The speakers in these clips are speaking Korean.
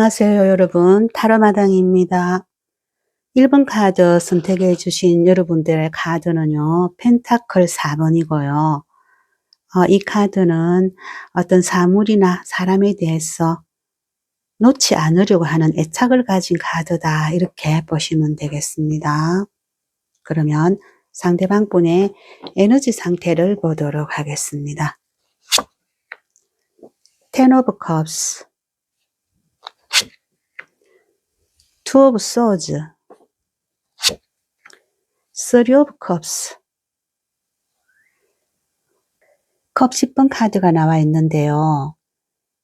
안녕하세요, 여러분. 타로마당입니다. 1번 카드 선택해 주신 여러분들의 카드는요, 펜타클 4번이고요. 이 카드는 어떤 사물이나 사람에 대해서 놓지 않으려고 하는 애착을 가진 카드다, 이렇게 보시면 되겠습니다. 그러면 상대방 분의 에너지 상태를 보도록 하겠습니다. Ten of Cups, Two of Swords, Three of Cups, 컵 10번 카드가 나와 있는데요.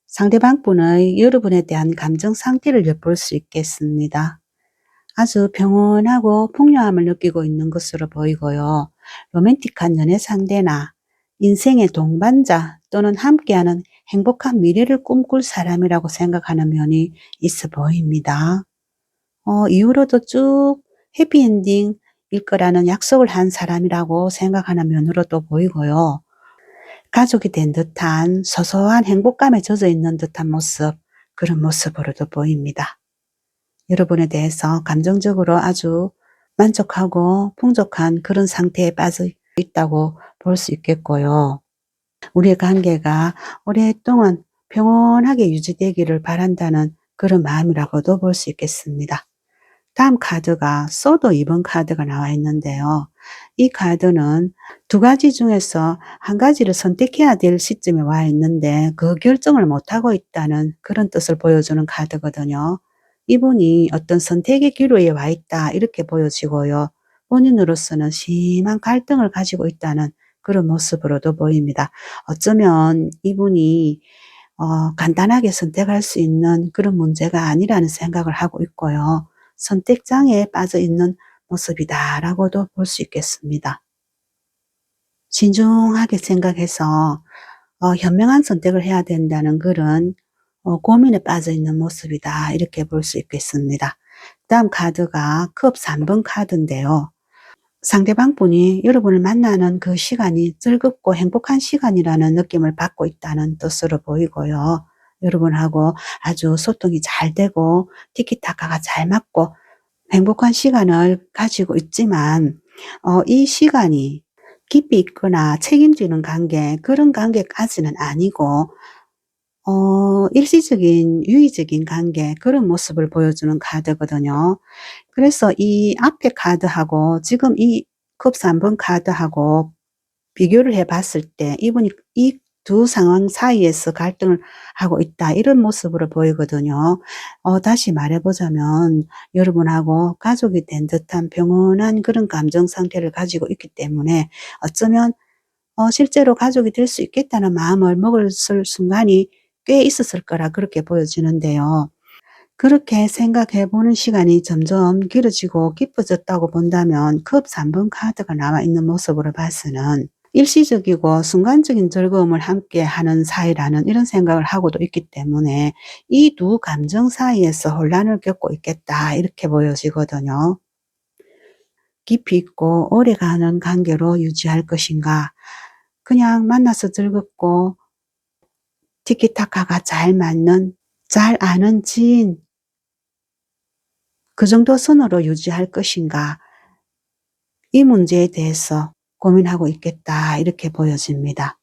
상대방 분의 여러분에 대한 감정 상태를 엿볼 수 있겠습니다. 아주 평온하고 풍요함을 느끼고 있는 것으로 보이고요. 로맨틱한 연애 상대나 인생의 동반자 또는 함께하는 행복한 미래를 꿈꿀 사람이라고 생각하는 면이 있어 보입니다. 이후로도 쭉 해피엔딩일 거라는 약속을 한 사람이라고 생각하는 면으로도 보이고요. 가족이 된 듯한 소소한 행복감에 젖어 있는 듯한 모습, 그런 모습으로도 보입니다. 여러분에 대해서 감정적으로 아주 만족하고 풍족한 그런 상태에 빠져 있다고 볼 수 있겠고요. 우리의 관계가 오랫동안 평온하게 유지되기를 바란다는 그런 마음이라고도 볼 수 있겠습니다. 다음 카드가 소드 2번 카드가 나와 있는데요. 이 카드는 두 가지 중에서 한 가지를 선택해야 될 시점에 와 있는데 그 결정을 못하고 있다는 그런 뜻을 보여주는 카드거든요. 이분이 어떤 선택의 기로에 와 있다, 이렇게 보여지고요. 본인으로서는 심한 갈등을 가지고 있다는 그런 모습으로도 보입니다. 어쩌면 이분이 간단하게 선택할 수 있는 그런 문제가 아니라는 생각을 하고 있고요. 선택장애에 빠져 있는 모습이다라고도 볼 수 있겠습니다. 신중하게 생각해서 현명한 선택을 해야 된다는 그런 고민에 빠져 있는 모습이다, 이렇게 볼 수 있겠습니다. 다음 카드가 컵 3번 카드인데요. 상대방 분이 여러분을 만나는 그 시간이 즐겁고 행복한 시간이라는 느낌을 받고 있다는 뜻으로 보이고요. 여러분하고 아주 소통이 잘 되고 티키타카가 잘 맞고 행복한 시간을 가지고 있지만 이 시간이 깊이 있거나 책임지는 관계, 그런 관계까지는 아니고 일시적인 유의적인 관계, 그런 모습을 보여주는 카드거든요. 그래서 이 앞에 카드하고 지금 이 컵 3번 카드하고 비교를 해 봤을 때 이분이 이 두 상황 사이에서 갈등을 하고 있다, 이런 모습으로 보이거든요. 다시 말해 보자면 여러분하고 가족이 된 듯한 평온한 그런 감정 상태를 가지고 있기 때문에 어쩌면 실제로 가족이 될 수 있겠다는 마음을 먹었을 순간이 꽤 있었을 거라 그렇게 보여지는데요. 그렇게 생각해 보는 시간이 점점 길어지고 깊어졌다고 본다면 컵 3번 카드가 나와 있는 모습으로 봐서는 일시적이고 순간적인 즐거움을 함께 하는 사이라는 이런 생각을 하고도 있기 때문에 이 두 감정 사이에서 혼란을 겪고 있겠다, 이렇게 보여지거든요. 깊이 있고 오래가는 관계로 유지할 것인가, 그냥 만나서 즐겁고 티키타카가 잘 맞는, 잘 아는 지인, 그 정도 선으로 유지할 것인가, 이 문제에 대해서 고민하고 있겠다, 이렇게 보여집니다.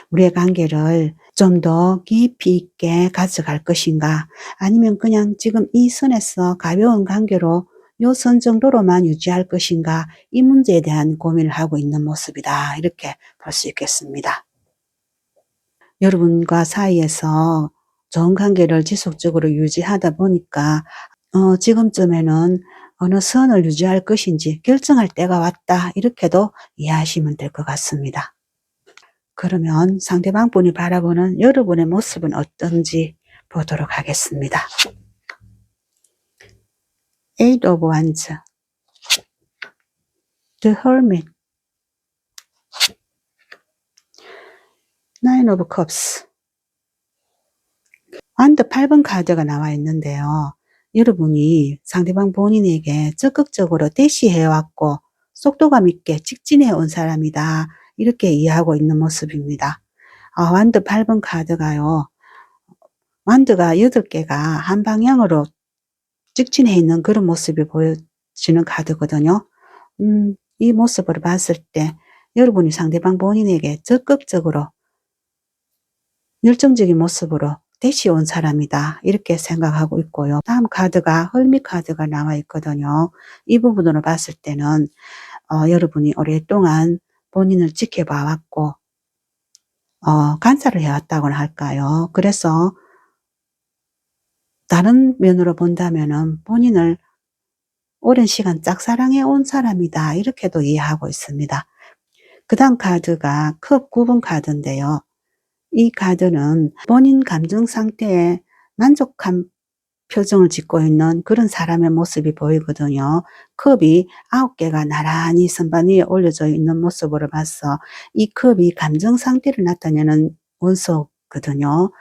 우리의 관계를 좀 더 깊이 있게 가져갈 것인가, 아니면 그냥 지금 이 선에서 가벼운 관계로 요 선 정도로만 유지할 것인가, 이 문제에 대한 고민을 하고 있는 모습이다, 이렇게 볼 수 있겠습니다. 여러분과 사이에서 좋은 관계를 지속적으로 유지하다 보니까 지금쯤에는 어느 선을 유지할 것인지 결정할 때가 왔다, 이렇게도 이해하시면 될 것 같습니다. 그러면 상대방 분이 바라보는 여러분의 모습은 어떤지 보도록 하겠습니다. Eight of Wands, The Hermit, Nine of Cups, 완드 8번 카드가 나와 있는데요. 여러분이 상대방 본인에게 적극적으로 대시해왔고 속도감 있게 직진해 온 사람이다, 이렇게 이해하고 있는 모습입니다. 완드 8번 카드가요, 완드가 8개가 한 방향으로 직진해 있는 그런 모습이 보여지는 카드거든요. 이 모습을 봤을 때 여러분이 상대방 본인에게 적극적으로 열정적인 모습으로 대시 온 사람이다 이렇게 생각하고 있고요. 다음 카드가 헐미 카드가 나와 있거든요. 이 부분으로 봤을 때는 여러분이 오랫동안 본인을 지켜봐 왔고 관찰을 해왔다고나 할까요. 그래서 다른 면으로 본다면은 본인을 오랜 시간 짝사랑해 온 사람이다 이렇게도 이해하고 있습니다. 그 다음 카드가 컵 9번 카드인데요. 이 카드는 본인 감정 상태에 만족한 표정을 짓고 있는 그런 사람의 모습이 보이거든요. 컵이 9개가 나란히 선반 위에 올려져 있는 모습으로 봐서 이 컵이 감정 상태를 나타내는 원소거든요.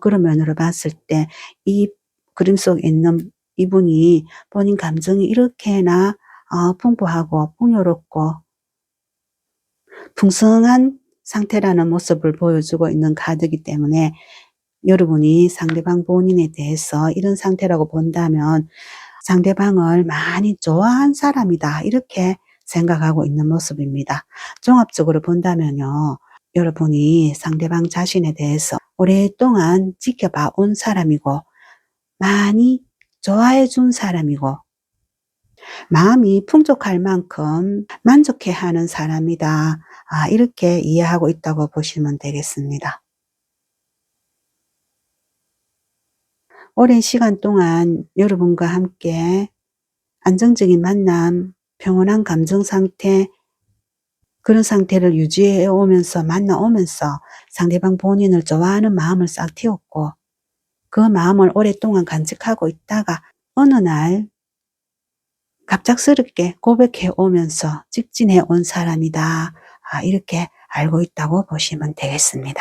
그런 면으로 봤을 때 이 그림 속에 있는 이분이 본인 감정이 이렇게나 풍부하고 풍요롭고 풍성한 상태라는 모습을 보여주고 있는 카드이기 때문에 여러분이 상대방 본인에 대해서 이런 상태라고 본다면 상대방을 많이 좋아한 사람이다 이렇게 생각하고 있는 모습입니다. 종합적으로 본다면요. 여러분이 상대방 자신에 대해서 오랫동안 지켜봐 온 사람이고 많이 좋아해 준 사람이고 마음이 풍족할 만큼 만족해 하는 사람이다. 이렇게 이해하고 있다고 보시면 되겠습니다. 오랜 시간 동안 여러분과 함께 안정적인 만남, 평온한 감정 상태, 그런 상태를 유지해 오면서 만나오면서 상대방 본인을 좋아하는 마음을 싹 틔웠고 그 마음을 오랫동안 간직하고 있다가 어느 날 갑작스럽게 고백해 오면서 직진해 온 사람이다. 이렇게 알고 있다고 보시면 되겠습니다.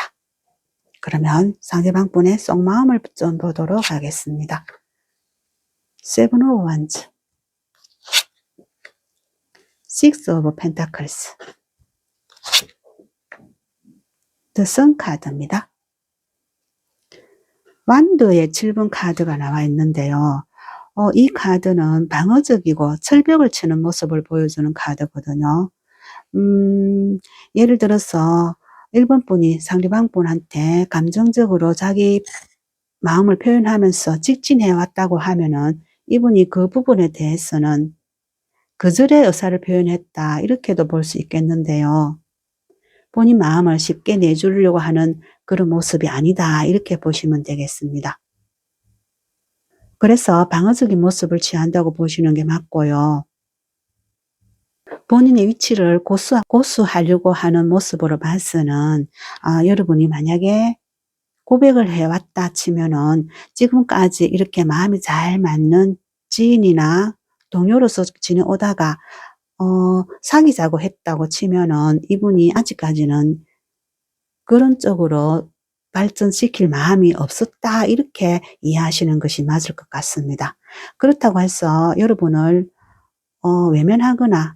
그러면 상대방 분의 속마음을 좀 보도록 하겠습니다. Seven of Wands, Six of Pentacles, The Sun 카드입니다. 완드의 7번 카드가 나와 있는데요. 이 카드는 방어적이고 철벽을 치는 모습을 보여주는 카드거든요. 예를 들어서 1번 분이 상대방 분한테 감정적으로 자기 마음을 표현하면서 직진해 왔다고 하면은 이분이 그 부분에 대해서는 거절의 의사를 표현했다 이렇게도 볼 수 있겠는데요. 본인 마음을 쉽게 내주려고 하는 그런 모습이 아니다 이렇게 보시면 되겠습니다. 그래서 방어적인 모습을 취한다고 보시는 게 맞고요. 본인의 위치를 고수하려고 하는 모습으로 봐서는 여러분이 만약에 고백을 해왔다 치면은 지금까지 이렇게 마음이 잘 맞는 지인이나 동료로서 지내오다가 사귀자고 했다고 치면은 이분이 아직까지는 그런 쪽으로 발전시킬 마음이 없었다 이렇게 이해하시는 것이 맞을 것 같습니다. 그렇다고 해서 여러분을 외면하거나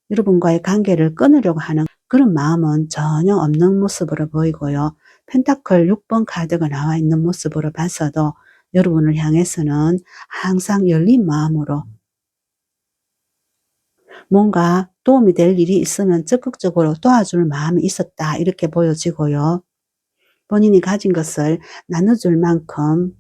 여러분과의 관계를 끊으려고 하는 그런 마음은 전혀 없는 모습으로 보이고요. 펜타클 6번 카드가 나와 있는 모습으로 봐서도 여러분을 향해서는 항상 열린 마음으로 뭔가 도움이 될 일이 있으면 적극적으로 도와줄 마음이 있었다 이렇게 보여지고요. 본인이 가진 것을 나눠줄 만큼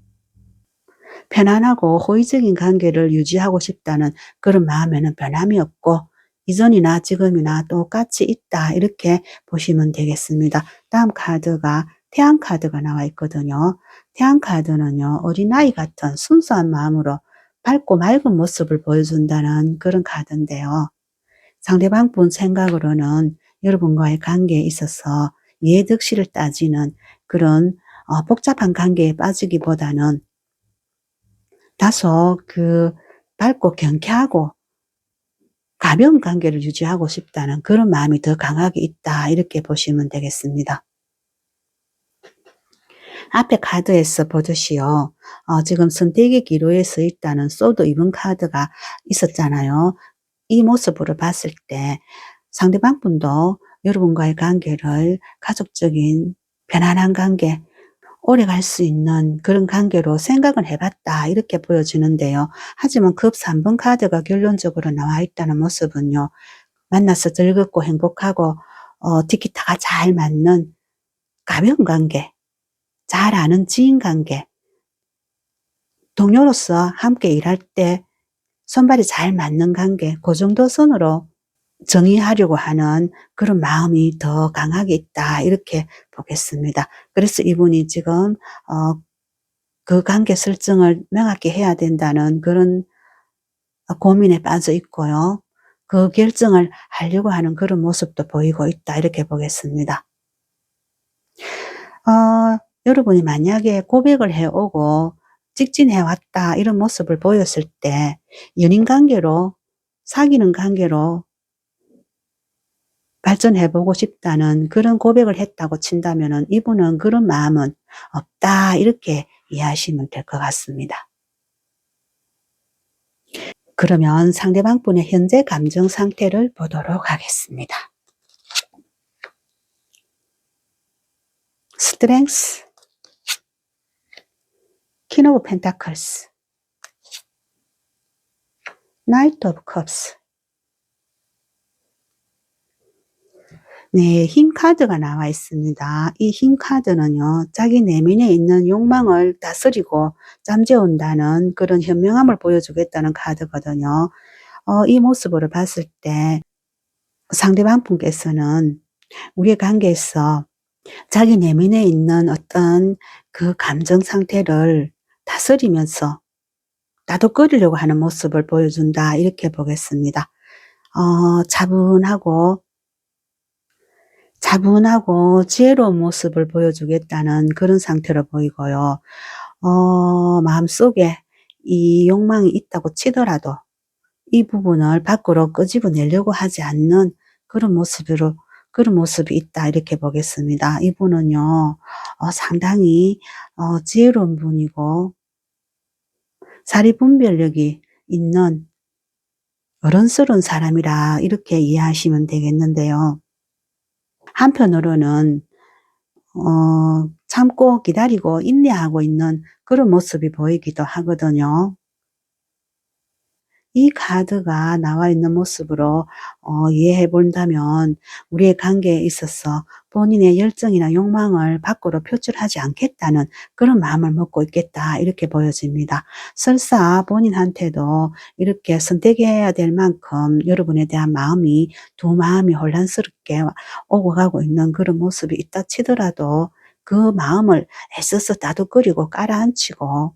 편안하고 호의적인 관계를 유지하고 싶다는 그런 마음에는 변함이 없고 이전이나 지금이나 똑같이 있다 이렇게 보시면 되겠습니다. 다음 카드가 태양 카드가 나와 있거든요. 태양 카드는요. 어린아이 같은 순수한 마음으로 밝고 맑은 모습을 보여준다는 그런 카드인데요. 상대방 분 생각으로는 여러분과의 관계에 있어서 이해득실을 따지는 그런 복잡한 관계에 빠지기보다는 다소 밝고 경쾌하고 가벼운 관계를 유지하고 싶다는 그런 마음이 더 강하게 있다 이렇게 보시면 되겠습니다. 앞에 카드에서 보듯이요. 지금 선택의 기로에 서 있다는 소드 2번 카드가 있었잖아요. 이 모습으로 봤을 때 상대방 분도 여러분과의 관계를 가족적인 편안한 관계, 오래 갈 수 있는 그런 관계로 생각을 해봤다 이렇게 보여지는데요. 하지만 급 3번 카드가 결론적으로 나와 있다는 모습은요. 만나서 즐겁고 행복하고 티키타가 잘 맞는 가벼운 관계, 잘 아는 지인 관계, 동료로서 함께 일할 때 손발이 잘 맞는 관계, 그 정도 선으로 정의하려고 하는 그런 마음이 더 강하게 있다 이렇게 보겠습니다. 그래서 이분이 지금 그 관계 설정을 명확히 해야 된다는 그런 고민에 빠져 있고요. 그 결정을 하려고 하는 그런 모습도 보이고 있다 이렇게 보겠습니다. 여러분이 만약에 고백을 해오고 직진해 왔다 이런 모습을 보였을 때 연인 관계로 사귀는 관계로 발전해보고 싶다는 그런 고백을 했다고 친다면은 이분은 그런 마음은 없다 이렇게 이해하시면 될 것 같습니다. 그러면 상대방 분의 현재 감정 상태를 보도록 하겠습니다. 스트렝스, 퀸 오브 펜타클스, 나이트 오브 컵스. 네, 흰 카드가 나와 있습니다. 이 흰 카드는요, 자기 내면에 있는 욕망을 다스리고 잠재운다는 그런 현명함을 보여주겠다는 카드거든요. 이 모습으로 봤을 때 상대방 분께서는 우리의 관계에서 자기 내면에 있는 어떤 그 감정 상태를 다스리면서 다독거리려고 하는 모습을 보여준다 이렇게 보겠습니다. 차분하고 지혜로운 모습을 보여주겠다는 그런 상태로 보이고요. 마음속에 이 욕망이 있다고 치더라도 이 부분을 밖으로 끄집어내려고 하지 않는 그런 모습이 있다 이렇게 보겠습니다. 이분은요, 상당히 지혜로운 분이고 사리분별력이 있는 어른스러운 사람이라 이렇게 이해하시면 되겠는데요. 한편으로는 참고 기다리고 인내하고 있는 그런 모습이 보이기도 하거든요. 이 카드가 나와 있는 모습으로 이해해 본다면 우리의 관계에 있어서 본인의 열정이나 욕망을 밖으로 표출하지 않겠다는 그런 마음을 먹고 있겠다 이렇게 보여집니다. 설사 본인한테도 이렇게 선택해야 될 만큼 여러분에 대한 마음이 두 마음이 혼란스럽게 오고 가고 있는 그런 모습이 있다 치더라도 그 마음을 애써서 다독거리고 깔아앉히고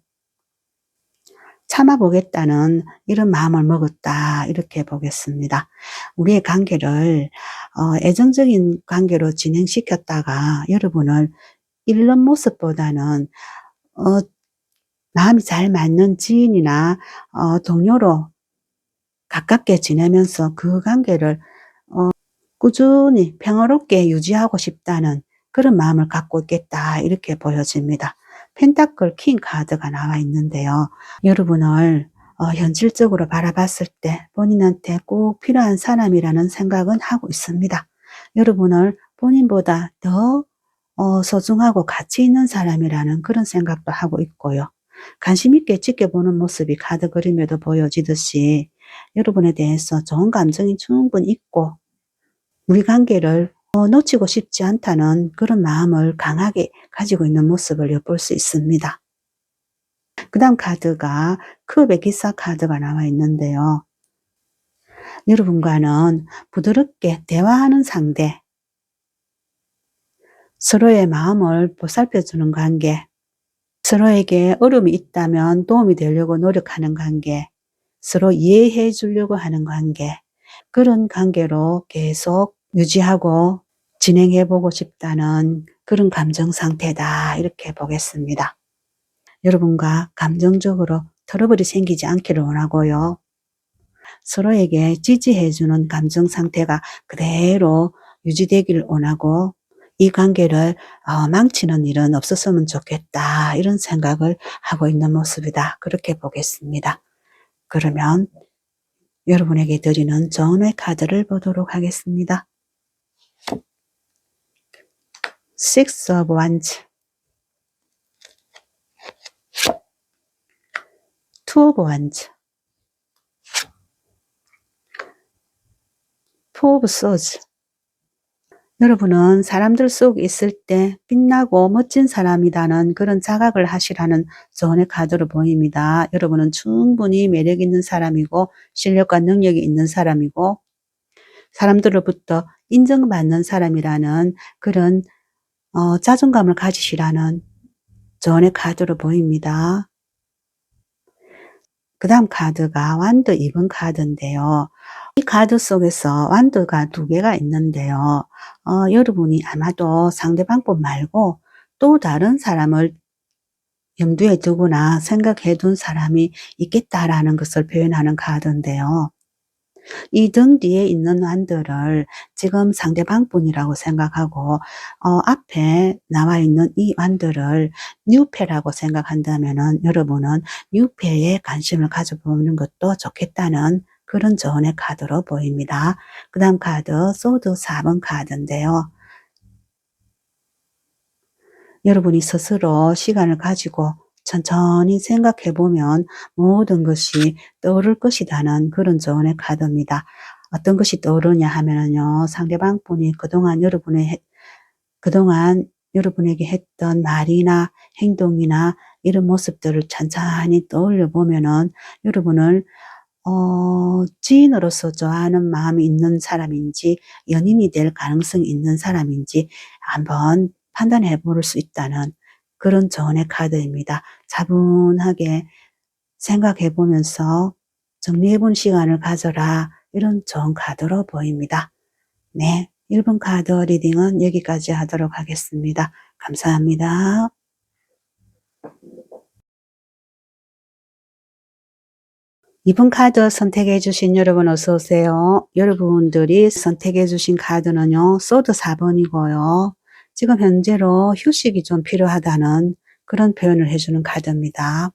참아보겠다는 이런 마음을 먹었다 이렇게 보겠습니다. 우리의 관계를 애정적인 관계로 진행시켰다가 여러분을 잃는 모습보다는 마음이 잘 맞는 지인이나 동료로 가깝게 지내면서 그 관계를 꾸준히 평화롭게 유지하고 싶다는 그런 마음을 갖고 있겠다 이렇게 보여집니다. 펜타클 킹 카드가 나와 있는데요. 여러분을 현실적으로 바라봤을 때 본인한테 꼭 필요한 사람이라는 생각은 하고 있습니다. 여러분을 본인보다 더 소중하고 가치 있는 사람이라는 그런 생각도 하고 있고요. 관심 있게 지켜보는 모습이 카드 그림에도 보여지듯이 여러분에 대해서 좋은 감정이 충분히 있고 우리 관계를 놓치고 싶지 않다는 그런 마음을 강하게 가지고 있는 모습을 엿볼 수 있습니다. 그 다음 카드가 컵의 기사 카드가 나와 있는데요. 여러분과는 부드럽게 대화하는 상대, 서로의 마음을 보살펴주는 관계, 서로에게 어려움이 있다면 도움이 되려고 노력하는 관계, 서로 이해해 주려고 하는 관계, 그런 관계로 계속 유지하고 진행해 보고 싶다는 그런 감정 상태다 이렇게 보겠습니다. 여러분과 감정적으로 트러블이 생기지 않기를 원하고요. 서로에게 지지해 주는 감정 상태가 그대로 유지되기를 원하고 이 관계를 망치는 일은 없었으면 좋겠다 이런 생각을 하고 있는 모습이다 그렇게 보겠습니다. 그러면 여러분에게 드리는 정원의 카드를 보도록 하겠습니다. Six of Wands, 투 오브 완즈, 포 오브 소즈. 여러분은 사람들 속에 있을 때 빛나고 멋진 사람이라는 그런 자각을 하시라는 조언의 카드로 보입니다. 여러분은 충분히 매력 있는 사람이고 실력과 능력이 있는 사람이고 사람들로부터 인정받는 사람이라는 그런 자존감을 가지시라는 조언의 카드로 보입니다. 그 다음 카드가 완드 2번 카드인데요. 이 카드 속에서 완드가 2개가 있는데요. 여러분이 아마도 상대방 분 말고 또 다른 사람을 염두에 두거나 생각해 둔 사람이 있겠다라는 것을 표현하는 카드인데요. 이 등 뒤에 있는 완드를 지금 상대방 분이라고 생각하고 앞에 나와 있는 이 완드를 뉴페라고 생각한다면은 여러분은 뉴페에 관심을 가져보는 것도 좋겠다는 그런 조언의 카드로 보입니다. 그 다음 카드 소드 4번 카드인데요. 여러분이 스스로 시간을 가지고 천천히 생각해 보면 모든 것이 떠오를 것이라는 그런 조언의 카드입니다. 어떤 것이 떠오르냐 하면은요, 상대방 분이 그동안 여러분에게 했던 말이나 행동이나 이런 모습들을 천천히 떠올려 보면은 여러분을 지인으로서 좋아하는 마음이 있는 사람인지 연인이 될 가능성이 있는 사람인지 한번 판단해 볼 수 있다는 그런 조언의 카드입니다. 차분하게 생각해 보면서 정리해 본 시간을 가져라, 이런 좋은 카드로 보입니다. 네, 1번 카드 리딩은 여기까지 하도록 하겠습니다. 감사합니다. 2번 카드 선택해 주신 여러분 어서 오세요. 여러분들이 선택해 주신 카드는요, 소드 4번이고요. 지금 현재로 휴식이 좀 필요하다는 그런 표현을 해주는 카드입니다.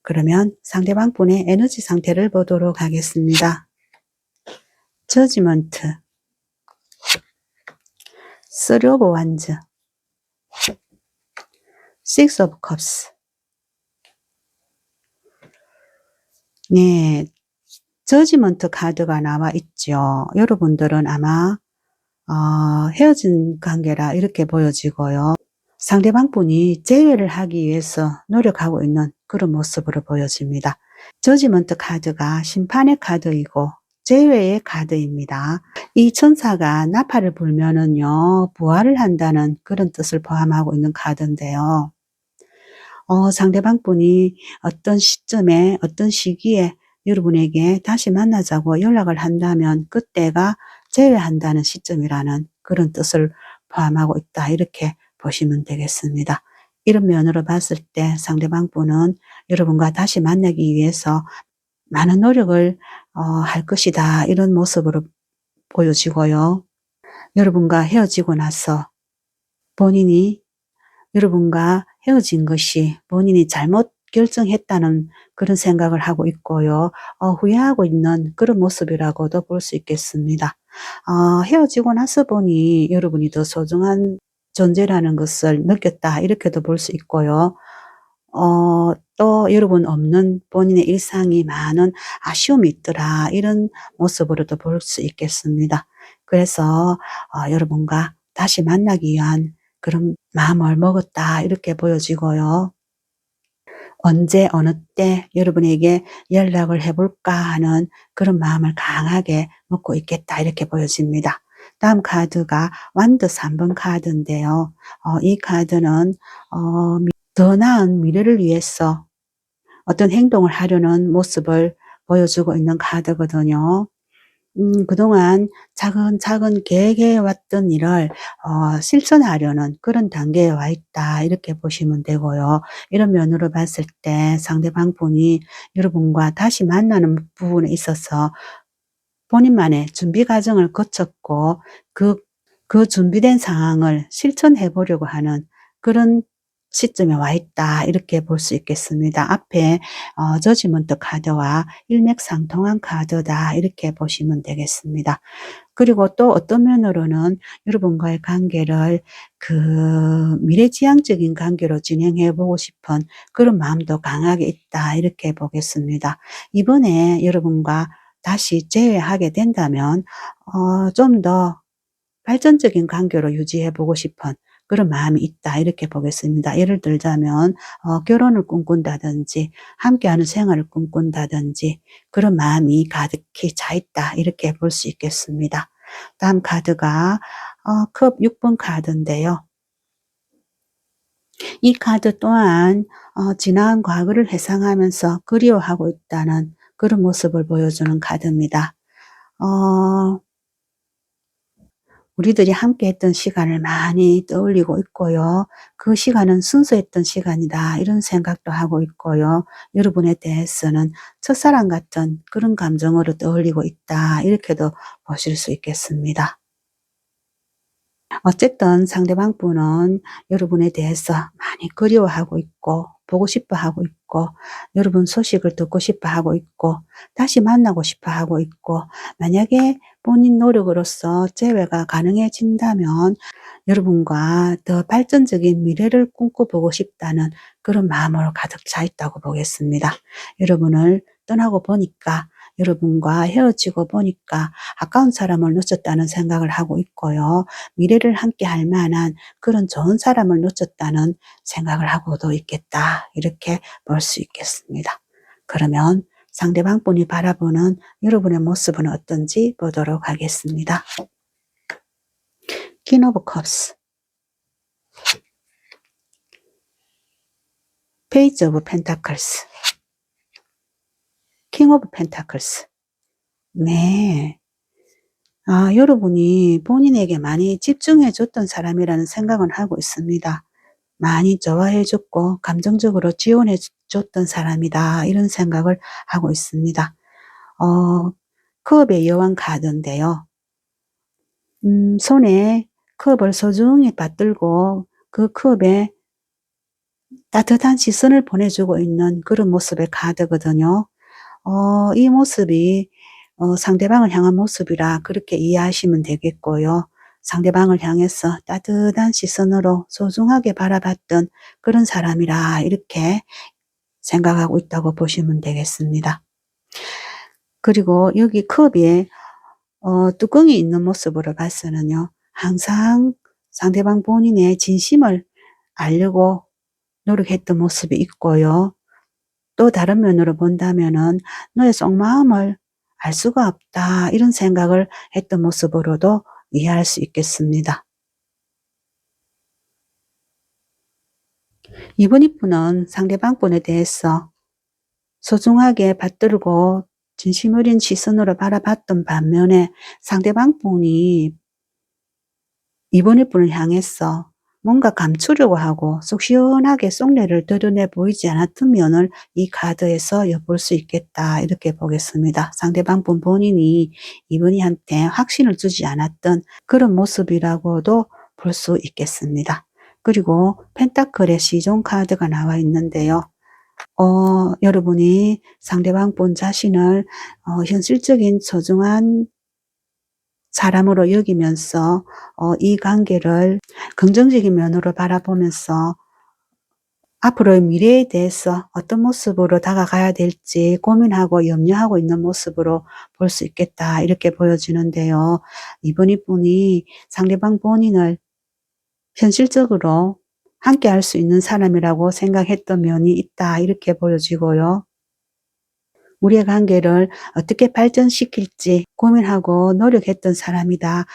그러면 상대방 분의 에너지 상태를 보도록 하겠습니다. 저지먼트, 3 오브 완즈, 6 오브 컵스. 네, 저지먼트 카드가 나와 있죠. 여러분들은 아마 헤어진 관계라 이렇게 보여지고요. 상대방 분이 재회를 하기 위해서 노력하고 있는 그런 모습으로 보여집니다. 저지먼트 카드가 심판의 카드이고 재회의 카드입니다. 이 천사가 나팔을 불면은요, 부활을 한다는 그런 뜻을 포함하고 있는 카드인데요. 상대방 분이 어떤 시점에 어떤 시기에 여러분에게 다시 만나자고 연락을 한다면 그때가 재회한다는 시점이라는 그런 뜻을 포함하고 있다, 이렇게 보시면 되겠습니다. 이런 면으로 봤을 때 상대방 분은 여러분과 다시 만나기 위해서 많은 노력을 할 것이다, 이런 모습으로 보여지고요. 여러분과 헤어지고 나서 본인이 여러분과 헤어진 것이 본인이 잘못 결정했다는 그런 생각을 하고 있고요. 후회하고 있는 그런 모습이라고도 볼 수 있겠습니다. 헤어지고 나서 보니 여러분이 더 소중한 존재라는 것을 느꼈다, 이렇게도 볼 수 있고요. 또 여러분 없는 본인의 일상이 많은 아쉬움이 있더라, 이런 모습으로도 볼 수 있겠습니다. 그래서 여러분과 다시 만나기 위한 그런 마음을 먹었다, 이렇게 보여지고요. 언제 어느 때 여러분에게 연락을 해볼까 하는 그런 마음을 강하게 먹고 있겠다, 이렇게 보여집니다. 다음 카드가 완드 3번 카드인데요. 이 카드는 더 나은 미래를 위해서 어떤 행동을 하려는 모습을 보여주고 있는 카드거든요. 그동안 차근차근 계획해 왔던 일을 실천하려는 그런 단계에 와 있다, 이렇게 보시면 되고요. 이런 면으로 봤을 때 상대방 분이 여러분과 다시 만나는 부분에 있어서 본인만의 준비 과정을 거쳤고 그 준비된 상황을 실천해 보려고 하는 그런 시점에 와 있다, 이렇게 볼 수 있겠습니다. 앞에 저지먼트 카드와 일맥상통한 카드다, 이렇게 보시면 되겠습니다. 그리고 또 어떤 면으로는 여러분과의 관계를 미래지향적인 관계로 진행해 보고 싶은 그런 마음도 강하게 있다 이렇게 보겠습니다. 이번에 여러분과 다시 재회하게 된다면 좀 더 발전적인 관계로 유지해 보고 싶은 그런 마음이 있다 이렇게 보겠습니다. 예를 들자면 결혼을 꿈꾼다든지 함께하는 생활을 꿈꾼다든지 그런 마음이 가득히 차 있다 이렇게 볼 수 있겠습니다. 다음 카드가 컵 6번 카드인데요. 이 카드 또한 지나간 과거를 회상하면서 그리워하고 있다는 그런 모습을 보여주는 카드입니다. 우리들이 함께 했던 시간을 많이 떠올리고 있고요. 그 시간은 순수했던 시간이다 이런 생각도 하고 있고요. 여러분에 대해서는 첫사랑 같은 그런 감정으로 떠올리고 있다 이렇게도 보실 수 있겠습니다. 어쨌든 상대방 분은 여러분에 대해서 많이 그리워하고 있고 보고 싶어 하고 있고 여러분 소식을 듣고 싶어 하고 있고 다시 만나고 싶어 하고 있고 만약에 본인 노력으로서 재회가 가능해진다면 여러분과 더 발전적인 미래를 꿈꿔보고 싶다는 그런 마음으로 가득 차 있다고 보겠습니다. 여러분을 떠나고 보니까 여러분과 헤어지고 보니까 아까운 사람을 놓쳤다는 생각을 하고 있고요. 미래를 함께 할 만한 그런 좋은 사람을 놓쳤다는 생각을 하고도 있겠다. 이렇게 볼 수 있겠습니다. 그러면 상대방 분이 바라보는 여러분의 모습은 어떤지 보도록 하겠습니다. 퀸 오브 컵스, 페이지 오브 펜타클스, 킹 오브 펜타클스. 네. 여러분이 본인에게 많이 집중해 줬던 사람이라는 생각은 하고 있습니다. 많이 좋아해 줬고 감정적으로 지원해 줬던 사람이다 이런 생각을 하고 있습니다. 컵의 여왕 카드인데요. 손에 컵을 소중히 받들고 그 컵에 따뜻한 시선을 보내주고 있는 그런 모습의 카드거든요. 이 모습이 상대방을 향한 모습이라 그렇게 이해하시면 되겠고요. 상대방을 향해서 따뜻한 시선으로 소중하게 바라봤던 그런 사람이라 이렇게 생각하고 있다고 보시면 되겠습니다. 그리고 여기 컵에 뚜껑이 있는 모습으로 봐서는요. 항상 상대방 본인의 진심을 알려고 노력했던 모습이 있고요. 또 다른 면으로 본다면은 너의 속마음을 알 수가 없다 이런 생각을 했던 모습으로도 이해할 수 있겠습니다. 이번 분은 상대방 분에 대해서 소중하게 받들고 진심 어린 시선으로 바라봤던 반면에 상대방 분이 이번 분을 향해서 뭔가 감추려고 하고 속 시원하게 속내를 드러내 보이지 않았던 면을 이 카드에서 엿볼 수 있겠다 이렇게 보겠습니다. 상대방 분 본인이 이분이한테 확신을 주지 않았던 그런 모습이라고도 볼 수 있겠습니다. 그리고 펜타클의 시종 카드가 나와 있는데요. 여러분이 상대방 분 자신을 현실적인 소중한 사람으로 여기면서 이 관계를 긍정적인 면으로 바라보면서 앞으로의 미래에 대해서 어떤 모습으로 다가가야 될지 고민하고 염려하고 있는 모습으로 볼 수 있겠다 이렇게 보여지는데요. 이번 분이 상대방 본인을 현실적으로 함께 할 수 있는 사람이라고 생각했던 면이 있다 이렇게 보여지고요. 우리의 관계를 어떻게 발전시킬지 고민하고 노력했던 사람이다.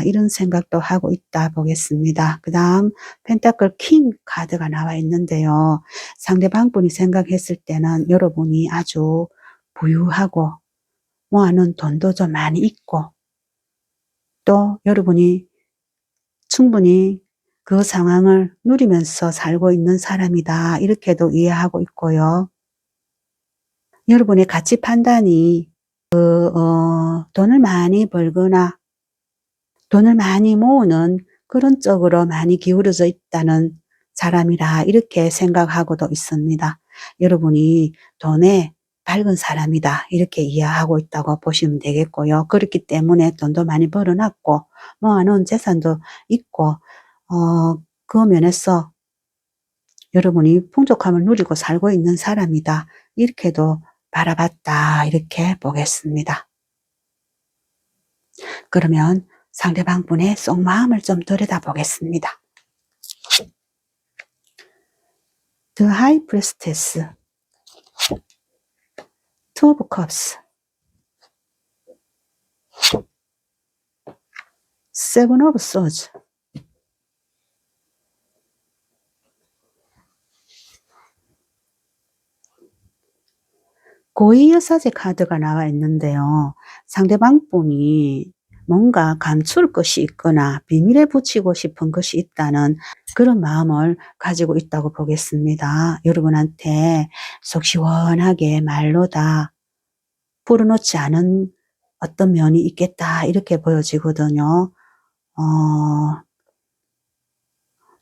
이런 생각도 하고 있다 보겠습니다. 그 다음 펜타클 킹 카드가 나와 있는데요. 상대방 분이 생각했을 때는 여러분이 아주 부유하고 모아놓은 돈도 좀 많이 있고 또 여러분이 충분히 그 상황을 누리면서 살고 있는 사람이다. 이렇게도 이해하고 있고요. 여러분의 가치 판단이 돈을 많이 벌거나 돈을 많이 모으는 그런 쪽으로 많이 기울어져 있다는 사람이라 이렇게 생각하고도 있습니다. 여러분이 돈에 밝은 사람이다 이렇게 이해하고 있다고 보시면 되겠고요. 그렇기 때문에 돈도 많이 벌어놨고 모아놓은 재산도 있고 그 면에서 여러분이 풍족함을 누리고 살고 있는 사람이다 이렇게도 바라봤다 이렇게 보겠습니다. 그러면 상대방 분의 속마음을 좀 들여다보겠습니다. The High Priestess, Two of Cups, Seven of Swords, 고위여사제 카드가 나와 있는데요. 상대방 분이 뭔가 감출 것이 있거나 비밀에 붙이고 싶은 것이 있다는 그런 마음을 가지고 있다고 보겠습니다. 여러분한테 속 시원하게 말로 다 풀어놓지 않은 어떤 면이 있겠다 이렇게 보여지거든요.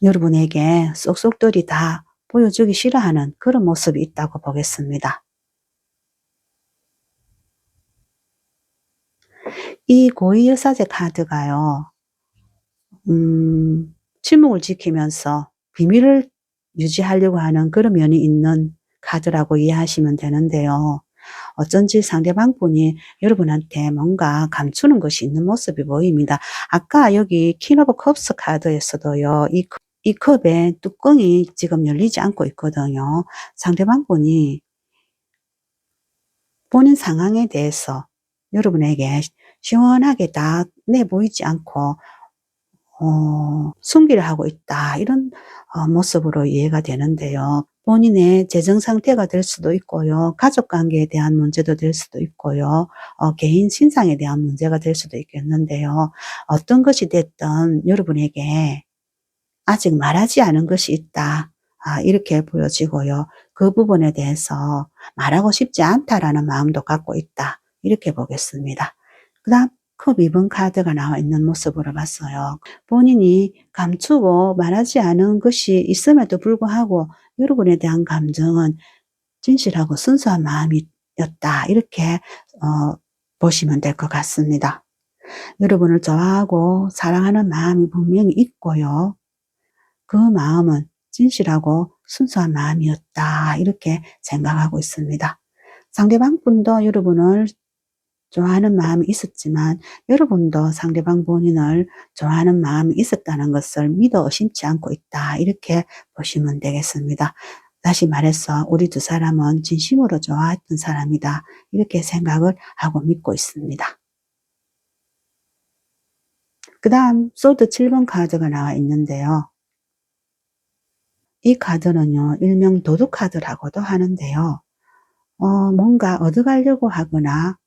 여러분에게 쏙쏙들이 다 보여주기 싫어하는 그런 모습이 있다고 보겠습니다. 이 고위여사제 카드가요. 침묵을 지키면서 비밀을 유지하려고 하는 그런 면이 있는 카드라고 이해하시면 되는데요. 어쩐지 상대방 분이 여러분한테 뭔가 감추는 것이 있는 모습이 보입니다. 아까 여기 퀸 오브 컵스 카드에서도요. 이 컵의 뚜껑이 지금 열리지 않고 있거든요. 상대방 분이 본인 상황에 대해서 여러분에게 시원하게 다 내보이지 않고 숨기를 하고 있다 이런 모습으로 이해가 되는데요. 본인의 재정 상태가 될 수도 있고요. 가족관계에 대한 문제도 될 수도 있고요. 개인 신상에 대한 문제가 될 수도 있겠는데요. 어떤 것이 됐든 여러분에게 아직 말하지 않은 것이 있다. 이렇게 보여지고요. 그 부분에 대해서 말하고 싶지 않다라는 마음도 갖고 있다. 이렇게 보겠습니다. 그 다음 컵 2번 카드가 나와 있는 모습으로 봤어요. 본인이 감추고 말하지 않은 것이 있음에도 불구하고 여러분에 대한 감정은 진실하고 순수한 마음이었다. 이렇게 보시면 될 것 같습니다. 여러분을 좋아하고 사랑하는 마음이 분명히 있고요. 그 마음은 진실하고 순수한 마음이었다. 이렇게 생각하고 있습니다. 상대방 분도 여러분을 좋아하는 마음이 있었지만 여러분도 상대방 본인을 좋아하는 마음이 있었다는 것을 믿어 의심치 않고 있다. 이렇게 보시면 되겠습니다. 다시 말해서 우리 두 사람은 진심으로 좋아했던 사람이다. 이렇게 생각을 하고 믿고 있습니다. 그 다음 소드 7번 카드가 나와 있는데요. 이 카드는요. 일명 도둑 카드라고도 하는데요. 뭔가 얻어가려고 하거나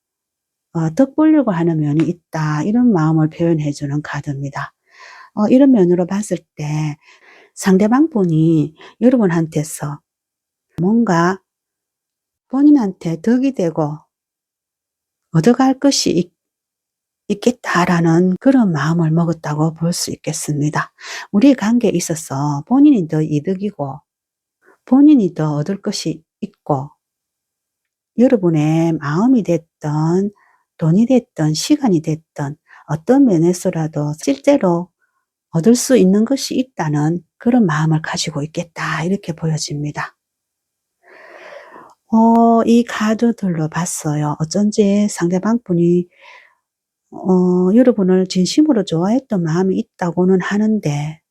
덕 보려고 하는 면이 있다. 이런 마음을 표현해 주는 카드입니다. 이런 면으로 봤을 때 상대방 분이 여러분한테서 뭔가 본인한테 덕이 되고 얻어갈 것이 있겠다라는 그런 마음을 먹었다고 볼 수 있겠습니다. 우리의 관계에 있어서 본인이 더 이득이고 본인이 더 얻을 것이 있고 여러분의 마음이 됐든 돈이 됐든 시간이 됐든 어떤 면에서라도 실제로 얻을 수 있는 것이 있다는 그런 마음을 가지고 있겠다 이렇게 보여집니다. 이 카드들로 봤어요. 어쩐지 상대방 분이 여러분을 진심으로 좋아했던 마음이 있다고는 하는데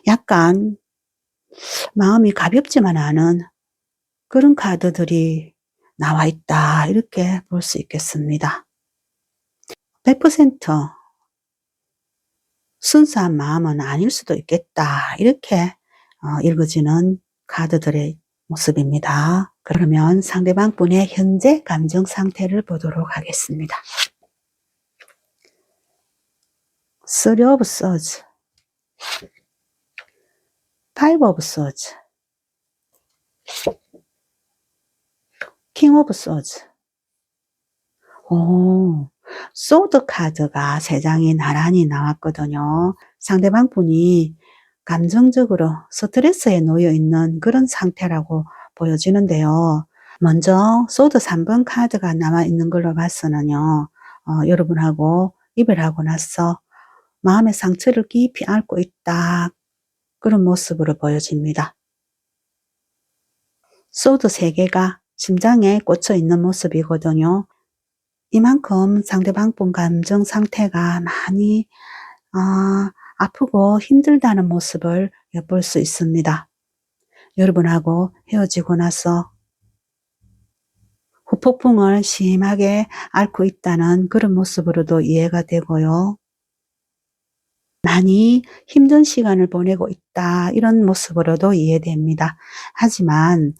약간 마음이 가볍지만 않은 그런 카드들이 나와 있다 이렇게 볼 수 있겠습니다. 100% 순수한 마음은 아닐 수도 있겠다 이렇게 읽어지는 카드들의 모습입니다. 그러면 상대방 분의 현재 감정 상태를 보도록 하겠습니다. Three of Swords, Five of Swords, King of Swords. 소드 카드가 3장이 나란히 나왔거든요. 상대방 분이 감정적으로 스트레스에 놓여 있는 그런 상태라고 보여지는데요. 먼저 소드 3번 카드가 나와 있는 걸로 봐서는요. 여러분하고 이별하고 나서 마음의 상처를 깊이 앓고 있다. 그런 모습으로 보여집니다. 소드 3개가 심장에 꽂혀 있는 모습이거든요. 이만큼 상대방 분 감정 상태가 많이 아프고 힘들다는 모습을 엿볼 수 있습니다. 여러분하고 헤어지고 나서 후폭풍을 심하게 앓고 있다는 그런 모습으로도 이해가 되고요. 많이 힘든 시간을 보내고 있다 이런 모습으로도 이해됩니다. 하지만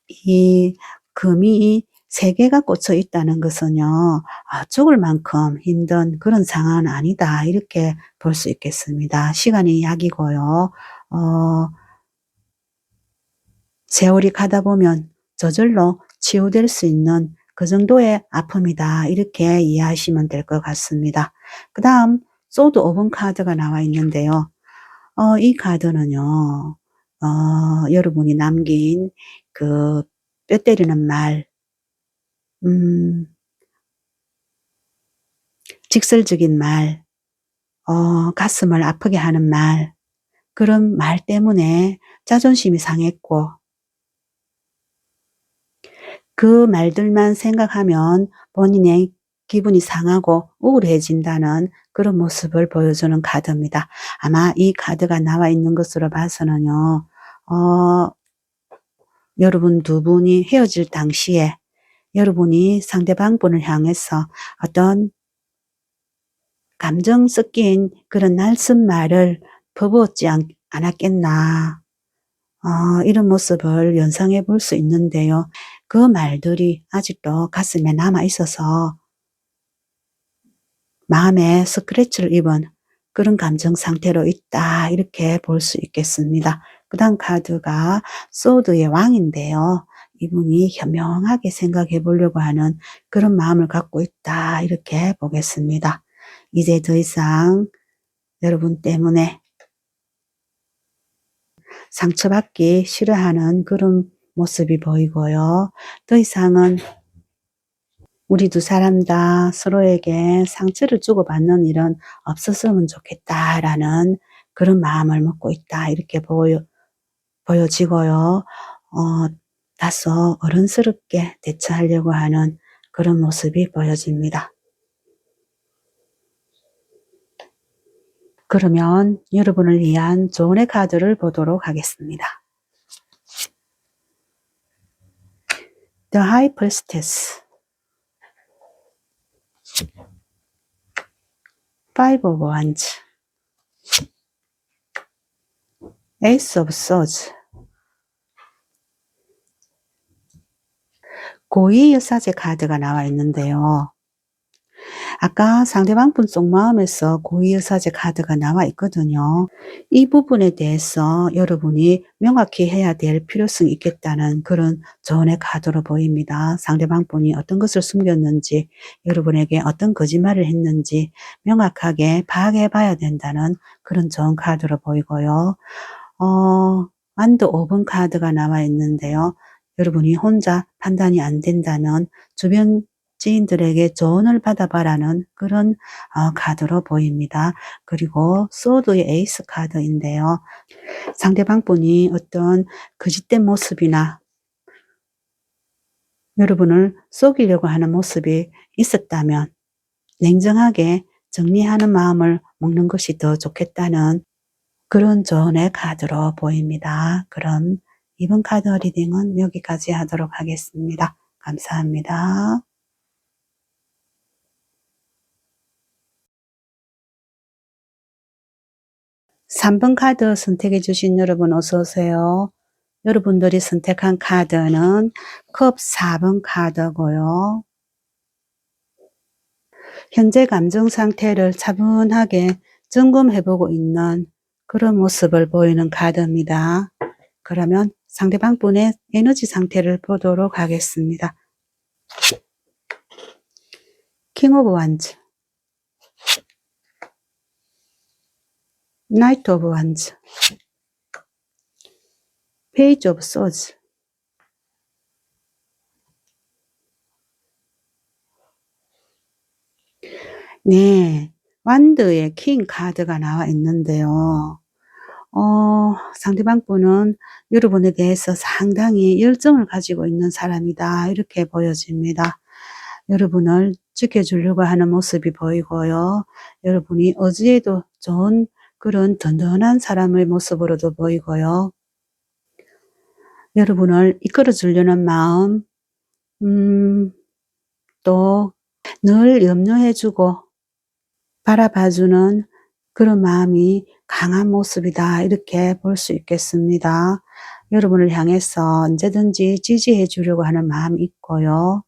이 금이 3개가 꽂혀 있다는 것은요. 죽을 만큼 힘든 그런 상황은 아니다 이렇게 볼 수 있겠습니다. 시간이 약이고요. 세월이 가다 보면 저절로 치유될 수 있는 그 정도의 아픔이다 이렇게 이해하시면 될 것 같습니다. 그 다음 소드 5번 카드가 나와 있는데요. 이 카드는요. 여러분이 남긴 그 뼈 때리는 말, 음, 직설적인 말, 가슴을 아프게 하는 말, 그런 말 때문에 자존심이 상했고 그 말들만 생각하면 본인의 기분이 상하고 우울해진다는 그런 모습을 보여주는 카드입니다. 아마 이 카드가 나와 있는 것으로 봐서는요. 여러분 두 분이 헤어질 당시에 여러분이 상대방 분을 향해서 어떤 감정 섞인 그런 날선 말을 퍼부었지 않았겠나. 이런 모습을 연상해 볼 수 있는데요. 그 말들이 아직도 가슴에 남아 있어서 마음에 스크래치를 입은 그런 감정 상태로 있다 이렇게 볼 수 있겠습니다. 그 다음 카드가 소드의 왕인데요. 이분이 현명하게 생각해 보려고 하는 그런 마음을 갖고 있다 이렇게 보겠습니다. 이제 더 이상 여러분 때문에 상처받기 싫어하는 그런 모습이 보이고요. 더 이상은 우리 두 사람 다 서로에게 상처를 주고받는 일은 없었으면 좋겠다라는 그런 마음을 먹고 있다 이렇게 보여지고요. 다소 어른스럽게 대처하려고 하는 그런 모습이 보여집니다. 그러면 여러분을 위한 조언의 카드를 보도록 하겠습니다. The High Priestess, Five of Wands, Ace of Swords, 고위 여사제 카드가 나와 있는데요. 아까 상대방 분 속마음에서 고위의사제 카드가 나와 있거든요. 이 부분에 대해서 여러분이 명확히 해야 될 필요성이 있겠다는 그런 조언의 카드로 보입니다. 상대방 분이 어떤 것을 숨겼는지, 여러분에게 어떤 거짓말을 했는지 명확하게 파악해 봐야 된다는 그런 조언 카드로 보이고요. 완드 5번 카드가 나와 있는데요. 여러분이 혼자 판단이 안 된다는 주변 지인들에게 조언을 받아봐라는 그런 카드로 보입니다. 그리고 소드의 에이스 카드인데요. 상대방 분이 어떤 거짓된 모습이나 여러분을 속이려고 하는 모습이 있었다면 냉정하게 정리하는 마음을 먹는 것이 더 좋겠다는 그런 조언의 카드로 보입니다. 그럼 이번 카드 리딩은 여기까지 하도록 하겠습니다. 감사합니다. 3번 카드 선택해 주신 여러분 어서 오세요. 여러분들이 선택한 카드는 컵 4번 카드고요. 현재 감정 상태를 차분하게 점검해보고 있는 그런 모습을 보이는 카드입니다. 그러면 상대방 분의 에너지 상태를 보도록 하겠습니다. 킹 오브 완즈, 나이트 오브 완즈, 페이지 오브 소즈, 네, 완드의 킹 카드가 나와 있는데요. 상대방 분은 여러분에 대해서 상당히 열정을 가지고 있는 사람이다. 이렇게 보여집니다. 여러분을 지켜주려고 하는 모습이 보이고요. 여러분이 어디에도 좋은 그런 든든한 사람의 모습으로도 보이고요. 여러분을 이끌어 주려는 마음, 또 늘 염려해주고 바라봐주는 그런 마음이 강한 모습이다. 이렇게 볼 수 있겠습니다. 여러분을 향해서 언제든지 지지해 주려고 하는 마음이 있고요.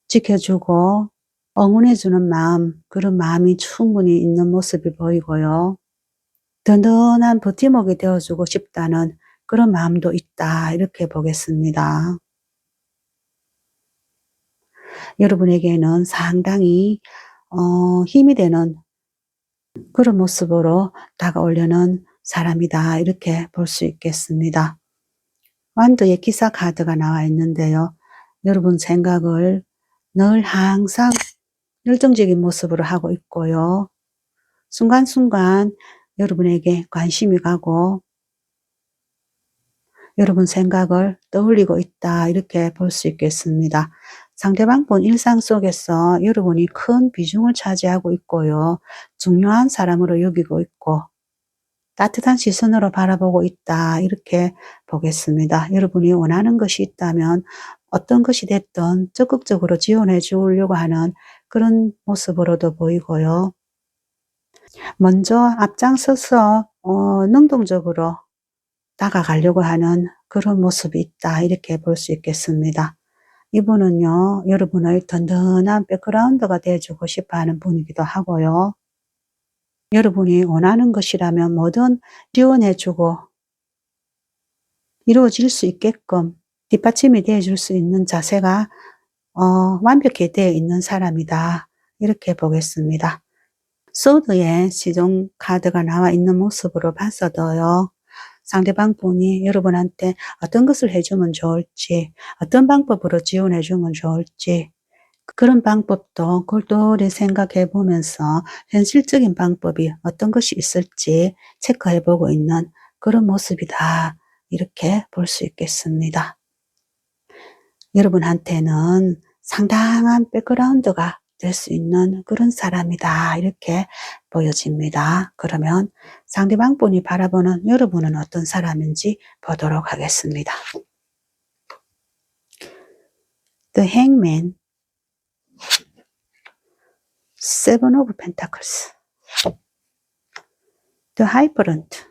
지켜주고 응원해 주는 마음, 그런 마음이 충분히 있는 모습이 보이고요. 든든한 버팀목이 되어주고 싶다는 그런 마음도 있다. 이렇게 보겠습니다. 여러분에게는 상당히 힘이 되는 그런 모습으로 다가오려는 사람이다. 이렇게 볼 수 있겠습니다. 완드의 기사 카드가 나와 있는데요. 여러분 생각을 늘 항상 열정적인 모습으로 하고 있고요. 순간순간 여러분에게 관심이 가고 여러분 생각을 떠올리고 있다. 이렇게 볼 수 있겠습니다. 상대방 분 일상 속에서 여러분이 큰 비중을 차지하고 있고요. 중요한 사람으로 여기고 있고 따뜻한 시선으로 바라보고 있다. 이렇게 보겠습니다. 여러분이 원하는 것이 있다면 어떤 것이 됐든 적극적으로 지원해 주려고 하는 그런 모습으로도 보이고요. 먼저 앞장서서 능동적으로 다가가려고 하는 그런 모습이 있다. 이렇게 볼 수 있겠습니다. 이분은요, 여러분의 든든한 백그라운드가 되어주고 싶어 하는 분이기도 하고요. 여러분이 원하는 것이라면 뭐든 지원해주고 이루어질 수 있게끔 뒷받침이 되어줄 수 있는 자세가 완벽히 되어 있는 사람이다. 이렇게 보겠습니다. 소드의 시종 카드가 나와 있는 모습으로 봐서도요. 상대방 분이 여러분한테 어떤 것을 해주면 좋을지, 어떤 방법으로 지원해주면 좋을지, 그런 방법도 골똘히 생각해 보면서 현실적인 방법이 어떤 것이 있을지 체크해 보고 있는 그런 모습이다. 이렇게 볼 수 있겠습니다. 여러분한테는 상당한 백그라운드가 될 수 있는 그런 사람이다. 이렇게 보여집니다. 그러면 상대방 분이 바라보는 여러분은 어떤 사람인지 보도록 하겠습니다. The Hangman, Seven of Pentacles, The Hierophant,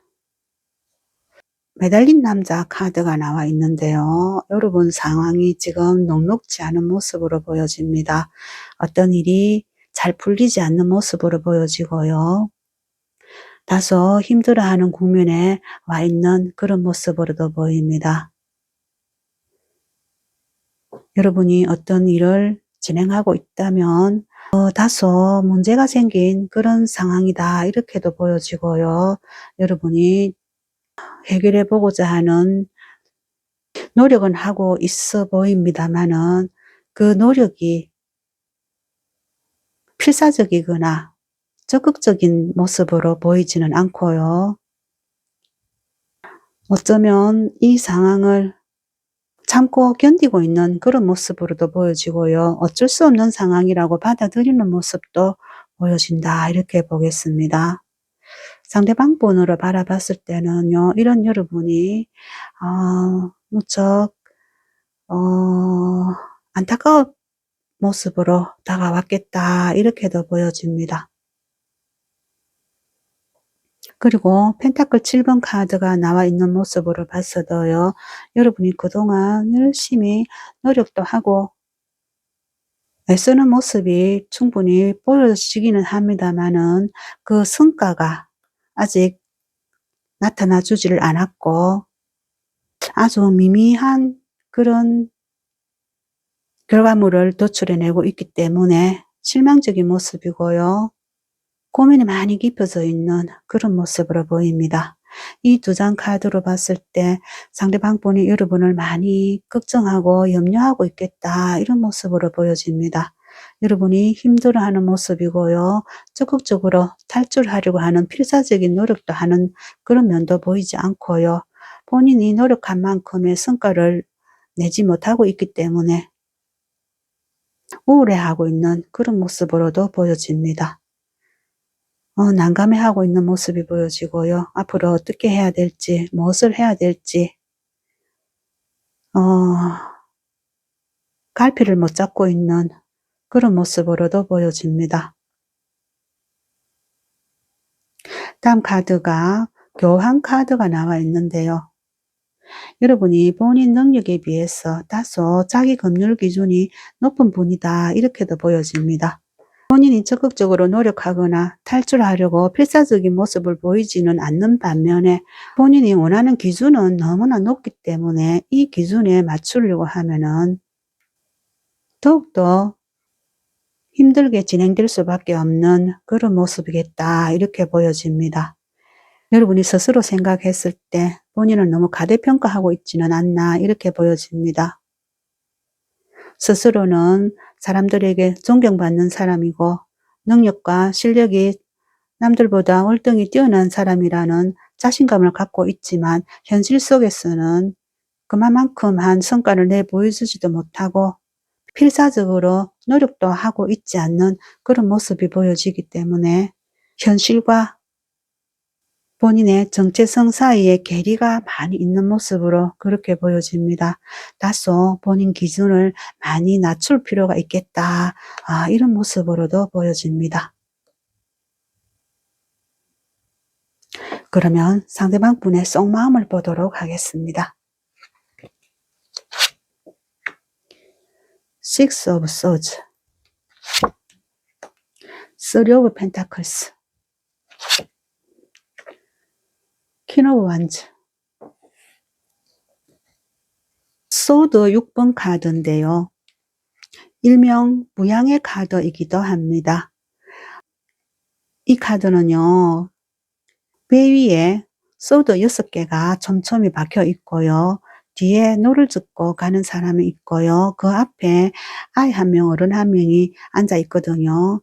매달린 남자 카드가 나와 있는데요. 여러분 상황이 지금 녹록지 않은 모습으로 보여집니다. 어떤 일이 잘 풀리지 않는 모습으로 보여지고요. 다소 힘들어하는 국면에 와 있는 그런 모습으로도 보입니다. 여러분이 어떤 일을 진행하고 있다면 다소 문제가 생긴 그런 상황이다. 이렇게도 보여지고요. 여러분이 해결해 보고자 하는 노력은 하고 있어 보입니다만은 그 노력이 필사적이거나 적극적인 모습으로 보이지는 않고요. 어쩌면 이 상황을 참고 견디고 있는 그런 모습으로도 보여지고요. 어쩔 수 없는 상황이라고 받아들이는 모습도 보여진다. 이렇게 보겠습니다. 상대방 분으로 바라봤을 때는요. 이런 여러분이 무척 안타까운 모습으로 다가왔겠다. 이렇게도 보여집니다. 그리고 펜타클 7번 카드가 나와 있는 모습으로 봤어도요. 여러분이 그동안 열심히 노력도 하고 애쓰는 모습이 충분히 보여지기는 합니다만은 그 성과가 아직 나타나 주지를 않았고 아주 미미한 그런 결과물을 도출해내고 있기 때문에 실망적인 모습이고요. 고민이 많이 깊어져 있는 그런 모습으로 보입니다. 이 두 장 카드로 봤을 때 상대방 분이 여러분을 많이 걱정하고 염려하고 있겠다. 이런 모습으로 보여집니다. 여러분이 힘들어하는 모습이고요. 적극적으로 탈출하려고 하는 필사적인 노력도 하는 그런 면도 보이지 않고요. 본인이 노력한 만큼의 성과를 내지 못하고 있기 때문에 우울해하고 있는 그런 모습으로도 보여집니다. 난감해하고 있는 모습이 보여지고요. 앞으로 어떻게 해야 될지, 무엇을 해야 될지 갈피를 못 잡고 있는 그런 모습으로도 보여집니다. 다음 카드가 교환 카드가 나와 있는데요. 여러분이 본인 능력에 비해서 다소 자기 검열 기준이 높은 분이다 이렇게도 보여집니다. 본인이 적극적으로 노력하거나 탈출하려고 필사적인 모습을 보이지는 않는 반면에 본인이 원하는 기준은 너무나 높기 때문에 이 기준에 맞추려고 하면은 더욱더 힘들게 진행될 수밖에 없는 그런 모습이겠다 이렇게 보여집니다. 여러분이 스스로 생각했을 때 본인을 너무 과대평가하고 있지는 않나 이렇게 보여집니다. 스스로는 사람들에게 존경받는 사람이고 능력과 실력이 남들보다 월등히 뛰어난 사람이라는 자신감을 갖고 있지만 현실 속에서는 그만큼한 성과를 내보여주지도 못하고 필사적으로 노력도 하고 있지 않는 그런 모습이 보여지기 때문에 현실과 본인의 정체성 사이에 괴리가 많이 있는 모습으로 그렇게 보여집니다. 다소 본인 기준을 많이 낮출 필요가 있겠다. 이런 모습으로도 보여집니다. 그러면 상대방 분의 속마음을 보도록 하겠습니다. Six of Swords, Three of Pentacles, King of Wands, 소드 6번 카드인데요. 일명 무양의 카드이기도 합니다. 이 카드는요. 배 위에 소드 6개가 촘촘히 박혀 있고요. 뒤에 노를 젓고 가는 사람이 있고요. 그 앞에 아이 한 명, 어른 한 명이 앉아 있거든요.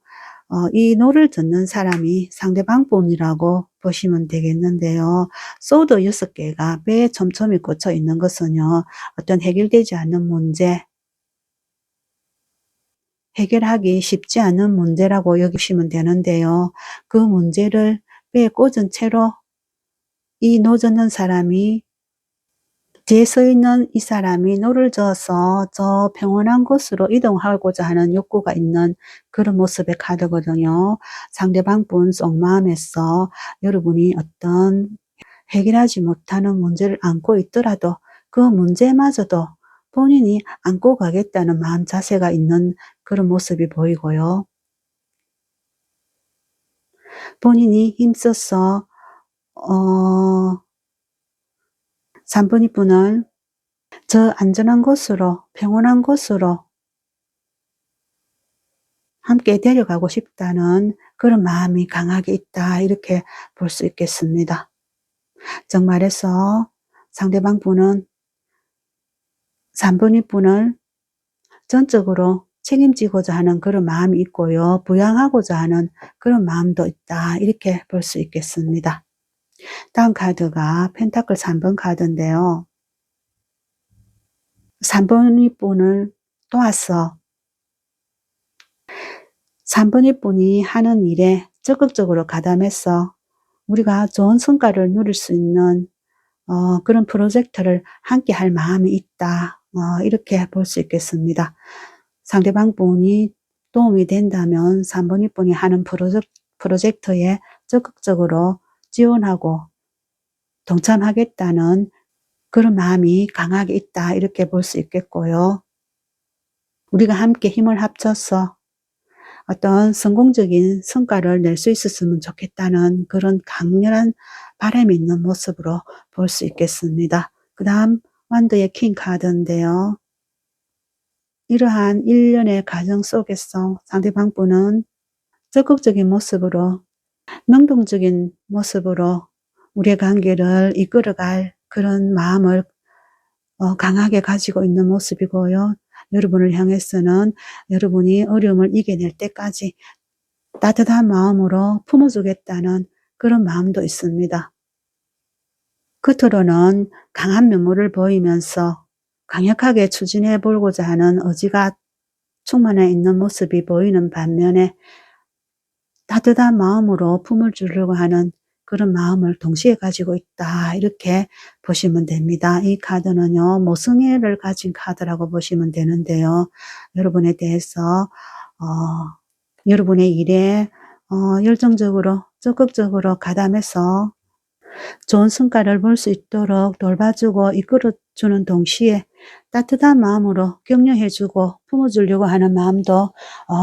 이 노를 젓는 사람이 상대방 분이라고 보시면 되겠는데요. 소드 6개가 배에 촘촘히 꽂혀 있는 것은요. 어떤 해결되지 않는 문제, 해결하기 쉽지 않은 문제라고 여기시면 되는데요. 그 문제를 배에 꽂은 채로 이 노 젓는 사람이 뒤에 서 있는 이 사람이 노를 저어서 저 평온한 곳으로 이동하고자 하는 욕구가 있는 그런 모습의 카드거든요. 상대방 분 속마음에서 여러분이 어떤 해결하지 못하는 문제를 안고 있더라도 그 문제마저도 본인이 안고 가겠다는 마음 자세가 있는 그런 모습이 보이고요. 본인이 힘써서 3번이 분을 저 안전한 곳으로, 평온한 곳으로 함께 데려가고 싶다는 그런 마음이 강하게 있다 이렇게 볼 수 있겠습니다. 정말해서 상대방 분은 3번이 분을 전적으로 책임지고자 하는 그런 마음이 있고요. 부양하고자 하는 그런 마음도 있다 이렇게 볼 수 있겠습니다. 다음 카드가 펜타클 3번 카드인데요. 3번이 분을 도와서 3번이 분이 하는 일에 적극적으로 가담해서 우리가 좋은 성과를 누릴 수 있는 그런 프로젝트를 함께 할 마음이 있다. 이렇게 볼 수 있겠습니다. 상대방 분이 도움이 된다면 3번이 분이 하는 프로젝트에 적극적으로 지원하고 동참하겠다는 그런 마음이 강하게 있다. 이렇게 볼 수 있겠고요. 우리가 함께 힘을 합쳐서 어떤 성공적인 성과를 낼 수 있었으면 좋겠다는 그런 강렬한 바람이 있는 모습으로 볼 수 있겠습니다. 그 다음 완드의 킹 카드인데요. 이러한 일련의 과정 속에서 상대방 분은 적극적인 모습으로 능동적인 모습으로 우리의 관계를 이끌어갈 그런 마음을 강하게 가지고 있는 모습이고요. 여러분을 향해서는 여러분이 어려움을 이겨낼 때까지 따뜻한 마음으로 품어주겠다는 그런 마음도 있습니다. 겉으로는 강한 면모를 보이면서 강력하게 추진해 보고자 하는 의지가 충만해 있는 모습이 보이는 반면에 따뜻한 마음으로 품을 주려고 하는 그런 마음을 동시에 가지고 있다, 이렇게 보시면 됩니다. 이 카드는요, 모성애를 가진 카드라고 보시면 되는데요. 여러분에 대해서 여러분의 일에 열정적으로 적극적으로 가담해서 좋은 성과를 볼 수 있도록 돌봐주고 이끌어주는 동시에 따뜻한 마음으로 격려해주고 품어주려고 하는 마음도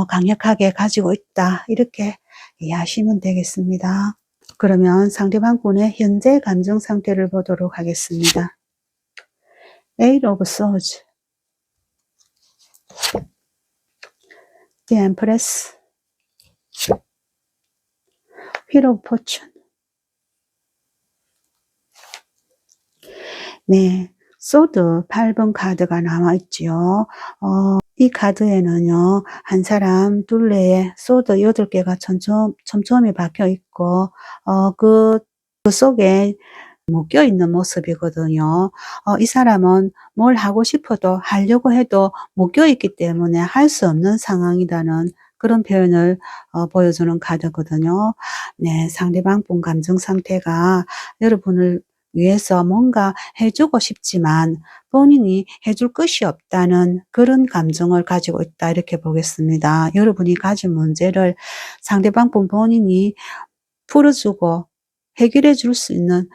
강력하게 가지고 있다, 이렇게 이해하시면 되겠습니다. 그러면 상대방 분의 현재 감정 상태를 보도록 하겠습니다. Eight of Swords, The Empress, Wheel of Fortune. 네, 소드 8번 카드가 나와 있지요. 이 카드에는요, 한 사람 둘레에 소드 8개가 촘촘히 박혀 있고, 그 속에 묶여 있는 모습이거든요. 이 사람은 뭘 하고 싶어도 하려고 해도 묶여 있기 때문에 할 수 없는 상황이라는 그런 표현을 보여주는 카드거든요. 네, 상대방 분 감정 상태가 여러분을 위해서 뭔가 해주고 싶지만 본인이 해줄 것이 없다는 그런 감정을 가지고 있다, 이렇게 보겠습니다. 여러분이 가진 문제를 상대방 분 본인이 풀어주고 해결해 줄 수 있는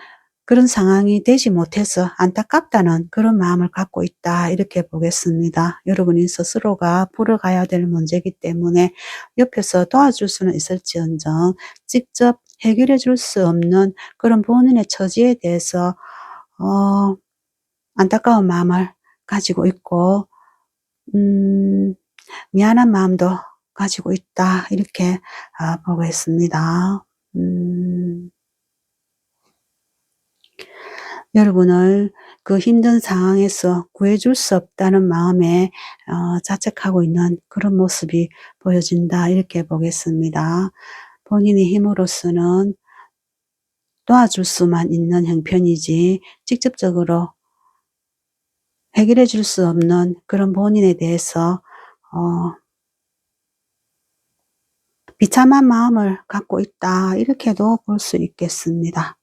그런 상황이 되지 못해서 안타깝다는 그런 마음을 갖고 있다, 이렇게 보겠습니다. 여러분이 스스로가 풀어가야 될 문제이기 때문에 옆에서 도와줄 수는 있을지언정 직접 해결해 줄 수 없는 그런 본인의 처지에 대해서 안타까운 마음을 가지고 있고 미안한 마음도 가지고 있다, 이렇게 보겠습니다. 여러분을 그 힘든 상황에서 구해줄 수 없다는 마음에 자책하고 있는 그런 모습이 보여진다, 이렇게 보겠습니다. 본인의 힘으로서는 도와줄 수만 있는 형편이지 직접적으로 해결해 줄 수 없는 그런 본인에 대해서 비참한 마음을 갖고 있다, 이렇게도 볼 수 있겠습니다.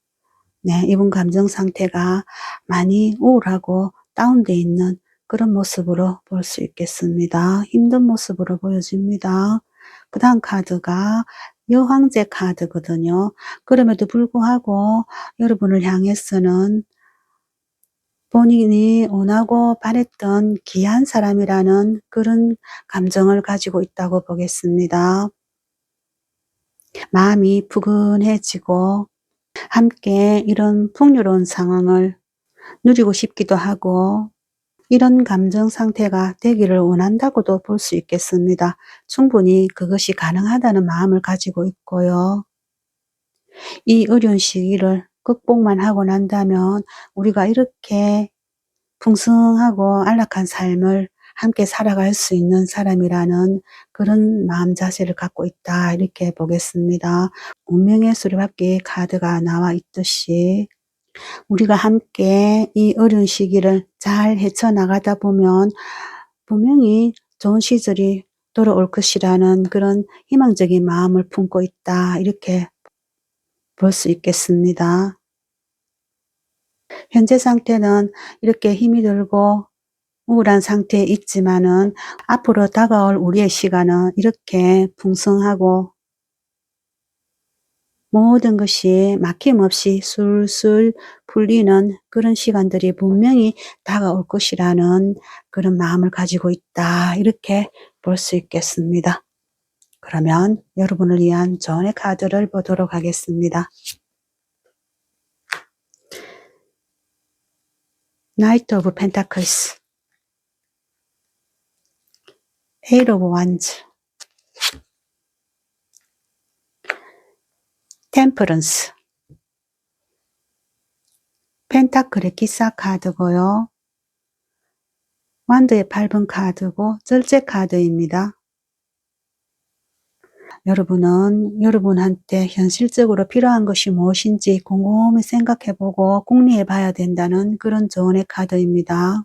네, 이분 감정 상태가 많이 우울하고 다운되어 있는 그런 모습으로 볼 수 있겠습니다. 힘든 모습으로 보여집니다. 그 다음 카드가 여황제 카드거든요. 그럼에도 불구하고 여러분을 향해서는 본인이 원하고 바랬던 귀한 사람이라는 그런 감정을 가지고 있다고 보겠습니다. 마음이 푸근해지고 함께 이런 풍요로운 상황을 누리고 싶기도 하고 이런 감정 상태가 되기를 원한다고도 볼 수 있겠습니다. 충분히 그것이 가능하다는 마음을 가지고 있고요. 이 어려운 시기를 극복만 하고 난다면 우리가 이렇게 풍성하고 안락한 삶을 함께 살아갈 수 있는 사람이라는 그런 마음 자세를 갖고 있다, 이렇게 보겠습니다. 운명의 수레바퀴 카드가 나와 있듯이 우리가 함께 이 어려운 시기를 잘 헤쳐나가다 보면 분명히 좋은 시절이 돌아올 것이라는 그런 희망적인 마음을 품고 있다, 이렇게 볼 수 있겠습니다. 현재 상태는 이렇게 힘이 들고 우울한 상태에 있지만은 앞으로 다가올 우리의 시간은 이렇게 풍성하고 모든 것이 막힘없이 술술 풀리는 그런 시간들이 분명히 다가올 것이라는 그런 마음을 가지고 있다, 이렇게 볼 수 있겠습니다. 그러면 여러분을 위한 조언의 카드를 보도록 하겠습니다. Knight of Pentacles, Eight of Wands, Temperance. 펜타클의 기사 카드고요. 완드의 8번 카드고 절제 카드입니다. 여러분은 여러분한테 현실적으로 필요한 것이 무엇인지 곰곰이 생각해보고 궁리해봐야 된다는 그런 조언의 카드입니다.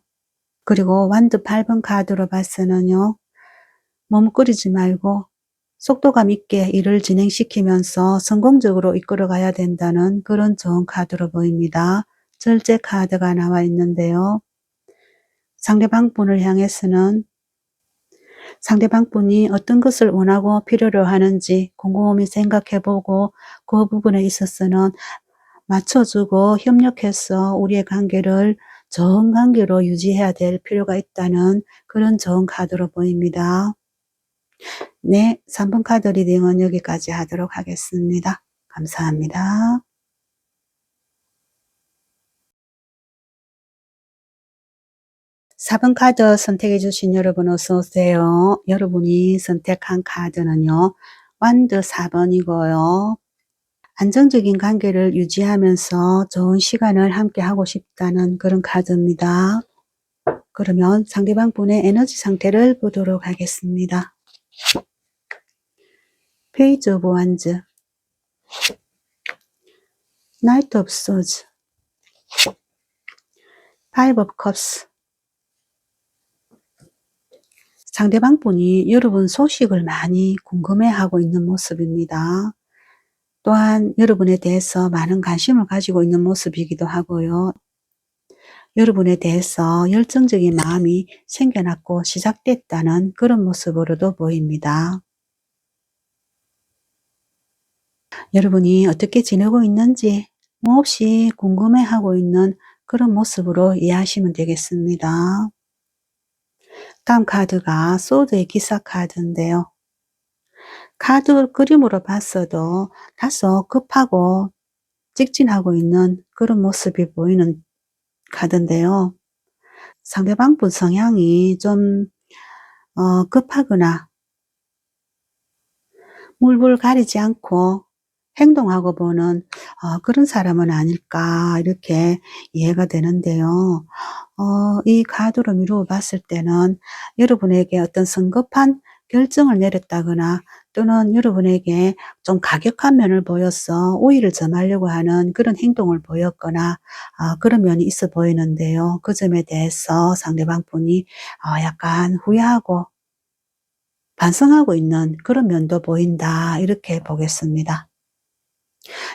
그리고 완드 8번 카드로 봐서는요. 머뭇거리지 말고 속도감 있게 일을 진행시키면서 성공적으로 이끌어가야 된다는 그런 좋은 카드로 보입니다. 절제 카드가 나와 있는데요. 상대방분을 향해서는 상대방분이 어떤 것을 원하고 필요로 하는지 곰곰이 생각해보고 그 부분에 있어서는 맞춰주고 협력해서 우리의 관계를 좋은 관계로 유지해야 될 필요가 있다는 그런 좋은 카드로 보입니다. 네, 3번 카드 리딩은 여기까지 하도록 하겠습니다. 감사합니다. 4번 카드 선택해 주신 여러분 어서 오세요. 여러분이 선택한 카드는요. 완드 4번이고요. 안정적인 관계를 유지하면서 좋은 시간을 함께 하고 싶다는 그런 카드입니다. 그러면 상대방 분의 에너지 상태를 보도록 하겠습니다. 페이지 오브 완즈, 나이트 오브 소즈, 파이브 오브 컵스. 상대방 분이 여러분 소식을 많이 궁금해하고 있는 모습입니다. 또한 여러분에 대해서 많은 관심을 가지고 있는 모습이기도 하고요. 여러분에 대해서 열정적인 마음이 생겨났고 시작됐다는 그런 모습으로도 보입니다. 여러분이 어떻게 지내고 있는지 몹시 궁금해하고 있는 그런 모습으로 이해하시면 되겠습니다. 다음 카드가 소드의 기사 카드인데요. 카드 그림으로 봤어도 다소 급하고 직진하고 있는 그런 모습이 보이는 카드인데요. 상대방 분 성향이 좀 급하거나 물불 가리지 않고 행동하고 보는 그런 사람은 아닐까 이렇게 이해가 되는데요. 이 카드로 미루어 봤을 때는 여러분에게 어떤 성급한 결정을 내렸다거나 또는 여러분에게 좀 가격한 면을 보여서 우위를 점하려고 하는 그런 행동을 보였거나 그런 면이 있어 보이는데요. 그 점에 대해서 상대방 분이 약간 후회하고 반성하고 있는 그런 면도 보인다 이렇게 보겠습니다.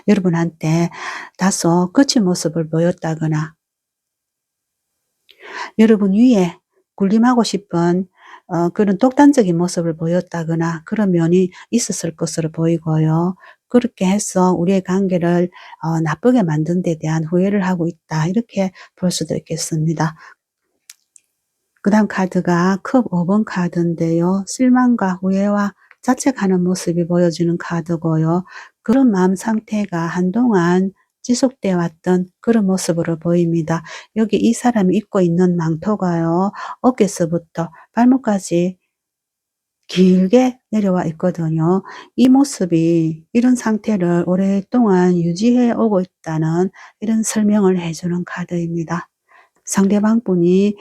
여러분한테 다소 거친 모습을 보였다거나 여러분 위에 군림하고 싶은 그런 독단적인 모습을 보였다거나 그런 면이 있었을 것으로 보이고요. 그렇게 해서 우리의 관계를 나쁘게 만든 데 대한 후회를 하고 있다 이렇게 볼 수도 있겠습니다. 그 다음 카드가 컵 5번 카드인데요. 실망과 후회와 자책하는 모습이 보여지는 카드고요. 그런 마음 상태가 한동안 지속되어 왔던 그런 모습으로 보입니다. 여기 이 사람이 입고 있는 망토가요. 어깨서부터 발목까지 길게 내려와 있거든요. 이 모습이 이런 상태를 오랫동안 유지해 오고 있다는 이런 설명을 해주는 카드입니다. 상대방 분이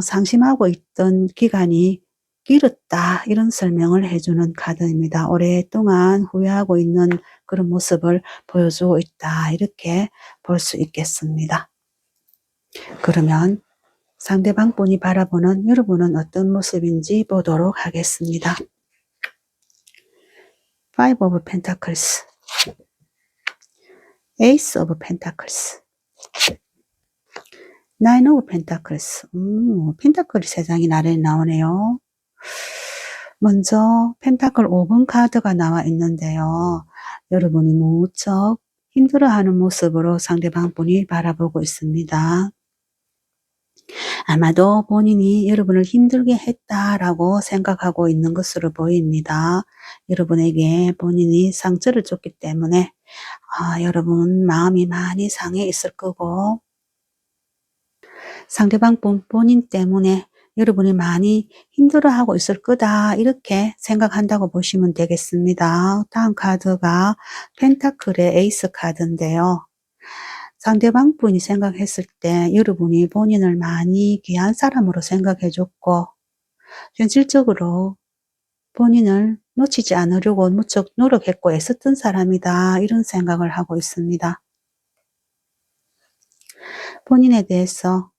상심하고 있던 기간이 길었다 이런 설명을 해주는 카드입니다. 오랫동안 후회하고 있는 그런 모습을 보여주고 있다 이렇게 볼 수 있겠습니다. 그러면 상대방 분이 바라보는 여러분은 어떤 모습인지 보도록 하겠습니다. Five of Pentacles, Ace of Pentacles, Nine of Pentacles. 펜타클이 3장이 나란히 나오네요. 먼저 펜타클 5번 카드가 나와 있는데요. 여러분이 무척 힘들어하는 모습으로 상대방 분이 바라보고 있습니다. 아마도 본인이 여러분을 힘들게 했다라고 생각하고 있는 것으로 보입니다. 여러분에게 본인이 상처를 줬기 때문에 여러분 마음이 많이 상해 있을 거고 상대방 본인 때문에 여러분이 많이 힘들어하고 있을 거다 이렇게 생각한다고 보시면 되겠습니다. 다음 카드가 펜타클의 에이스 카드인데요. 상대방 분이 생각했을 때 여러분이 본인을 많이 귀한 사람으로 생각해 줬고 현실적으로 본인을 놓치지 않으려고 무척 노력했고 애썼던 사람이다. 이런 생각을 하고 있습니다. 본인에 대해서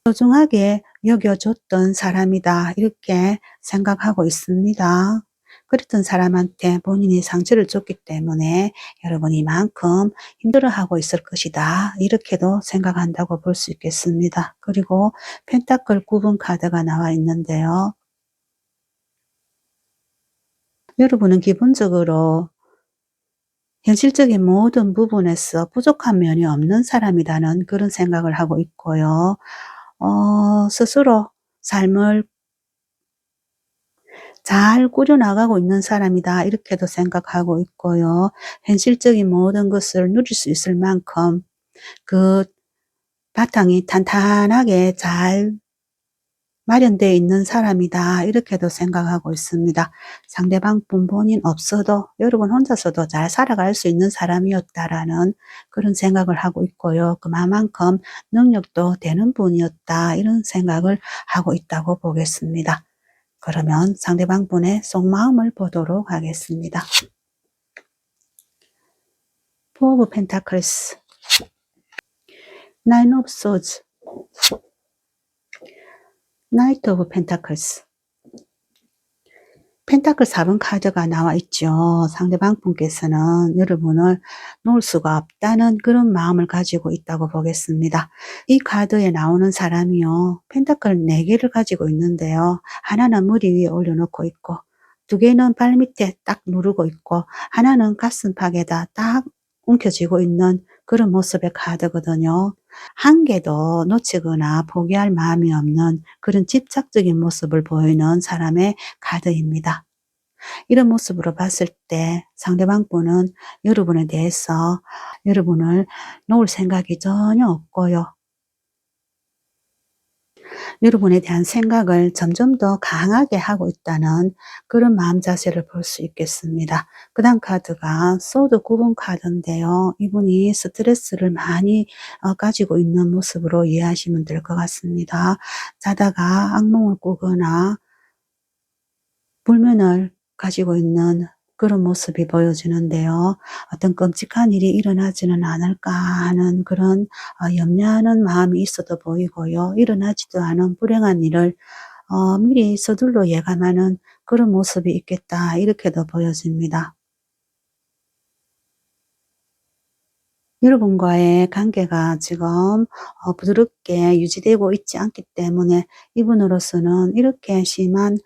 소중하게 여겨줬던 사람이다. 이렇게 생각하고 있습니다. 그랬던 사람한테 본인이 상처를 줬기 때문에 여러분이 이만큼 힘들어하고 있을 것이다. 이렇게도 생각한다고 볼 수 있겠습니다. 그리고 펜타클 9번 카드가 나와 있는데요. 여러분은 기본적으로 현실적인 모든 부분에서 부족한 면이 없는 사람이라는 그런 생각을 하고 있고요. 스스로 삶을 잘 꾸려나가고 있는 사람이다. 이렇게도 생각하고 있고요. 현실적인 모든 것을 누릴 수 있을 만큼 그 바탕이 탄탄하게 잘 마련되어 있는 사람이다. 이렇게도 생각하고 있습니다. 상대방 분 본인 없어도 여러분 혼자서도 잘 살아갈 수 있는 사람이었다라는 그런 생각을 하고 있고요. 그만큼 능력도 되는 분이었다. 이런 생각을 하고 있다고 보겠습니다. 그러면 상대방 분의 속마음을 보도록 하겠습니다. Four of Pentacles, Nine of Swords, Knight of Pentacles. 펜타클 4번 카드가 나와 있죠. 상대방 분께서는 여러분을 놓을 수가 없다는 그런 마음을 가지고 있다고 보겠습니다. 이 카드에 나오는 사람이요. 펜타클 4개를 가지고 있는데요. 하나는 머리 위에 올려놓고 있고 2개는 발 밑에 딱 누르고 있고 하나는 가슴팍에다 딱 움켜쥐고 있는 그런 모습의 카드거든요. 한 개도 놓치거나 포기할 마음이 없는 그런 집착적인 모습을 보이는 사람의 카드입니다. 이런 모습으로 봤을 때 상대방 분은 여러분에 대해서 여러분을 놓을 생각이 전혀 없고요. 여러분에 대한 생각을 점점 더 강하게 하고 있다는 그런 마음 자세를 볼 수 있겠습니다. 그 다음 카드가 소드 9번 카드인데요. 이분이 스트레스를 많이 가지고 있는 모습으로 이해하시면 될 것 같습니다. 자다가 악몽을 꾸거나 불면을 가지고 있는 그런 모습이 보여지는데요. 어떤 끔찍한 일이 일어나지는 않을까 하는 그런 염려하는 마음이 있어도 보이고요. 일어나지도 않은 불행한 일을 미리 서둘러 예감하는 그런 모습이 있겠다. 이렇게도 보여집니다. 여러분과의 관계가 지금 부드럽게 유지되고 있지 않기 때문에 이분으로서는 이렇게 심한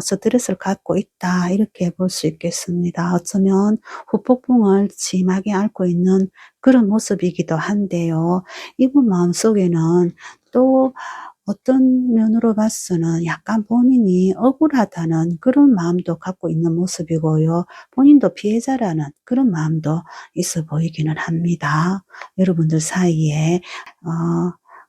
스트레스를 갖고 있다. 이렇게 볼 수 있겠습니다. 어쩌면 후폭풍을 심하게 앓고 있는 그런 모습이기도 한데요. 이분 마음속에는 또 어떤 면으로 봐서는 약간 본인이 억울하다는 그런 마음도 갖고 있는 모습이고요. 본인도 피해자라는 그런 마음도 있어 보이기는 합니다. 여러분들 사이에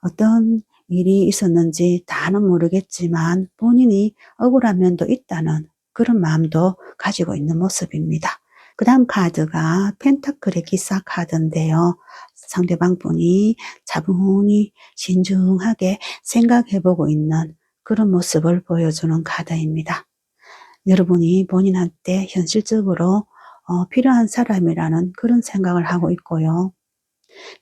어떤 일이 있었는지 다는 모르겠지만 본인이 억울한 면도 있다는 그런 마음도 가지고 있는 모습입니다. 그 다음 카드가 펜타클의 기사 카드인데요. 상대방 분이 차분히 신중하게 생각해보고 있는 그런 모습을 보여주는 카드입니다. 여러분이 본인한테 현실적으로 필요한 사람이라는 그런 생각을 하고 있고요.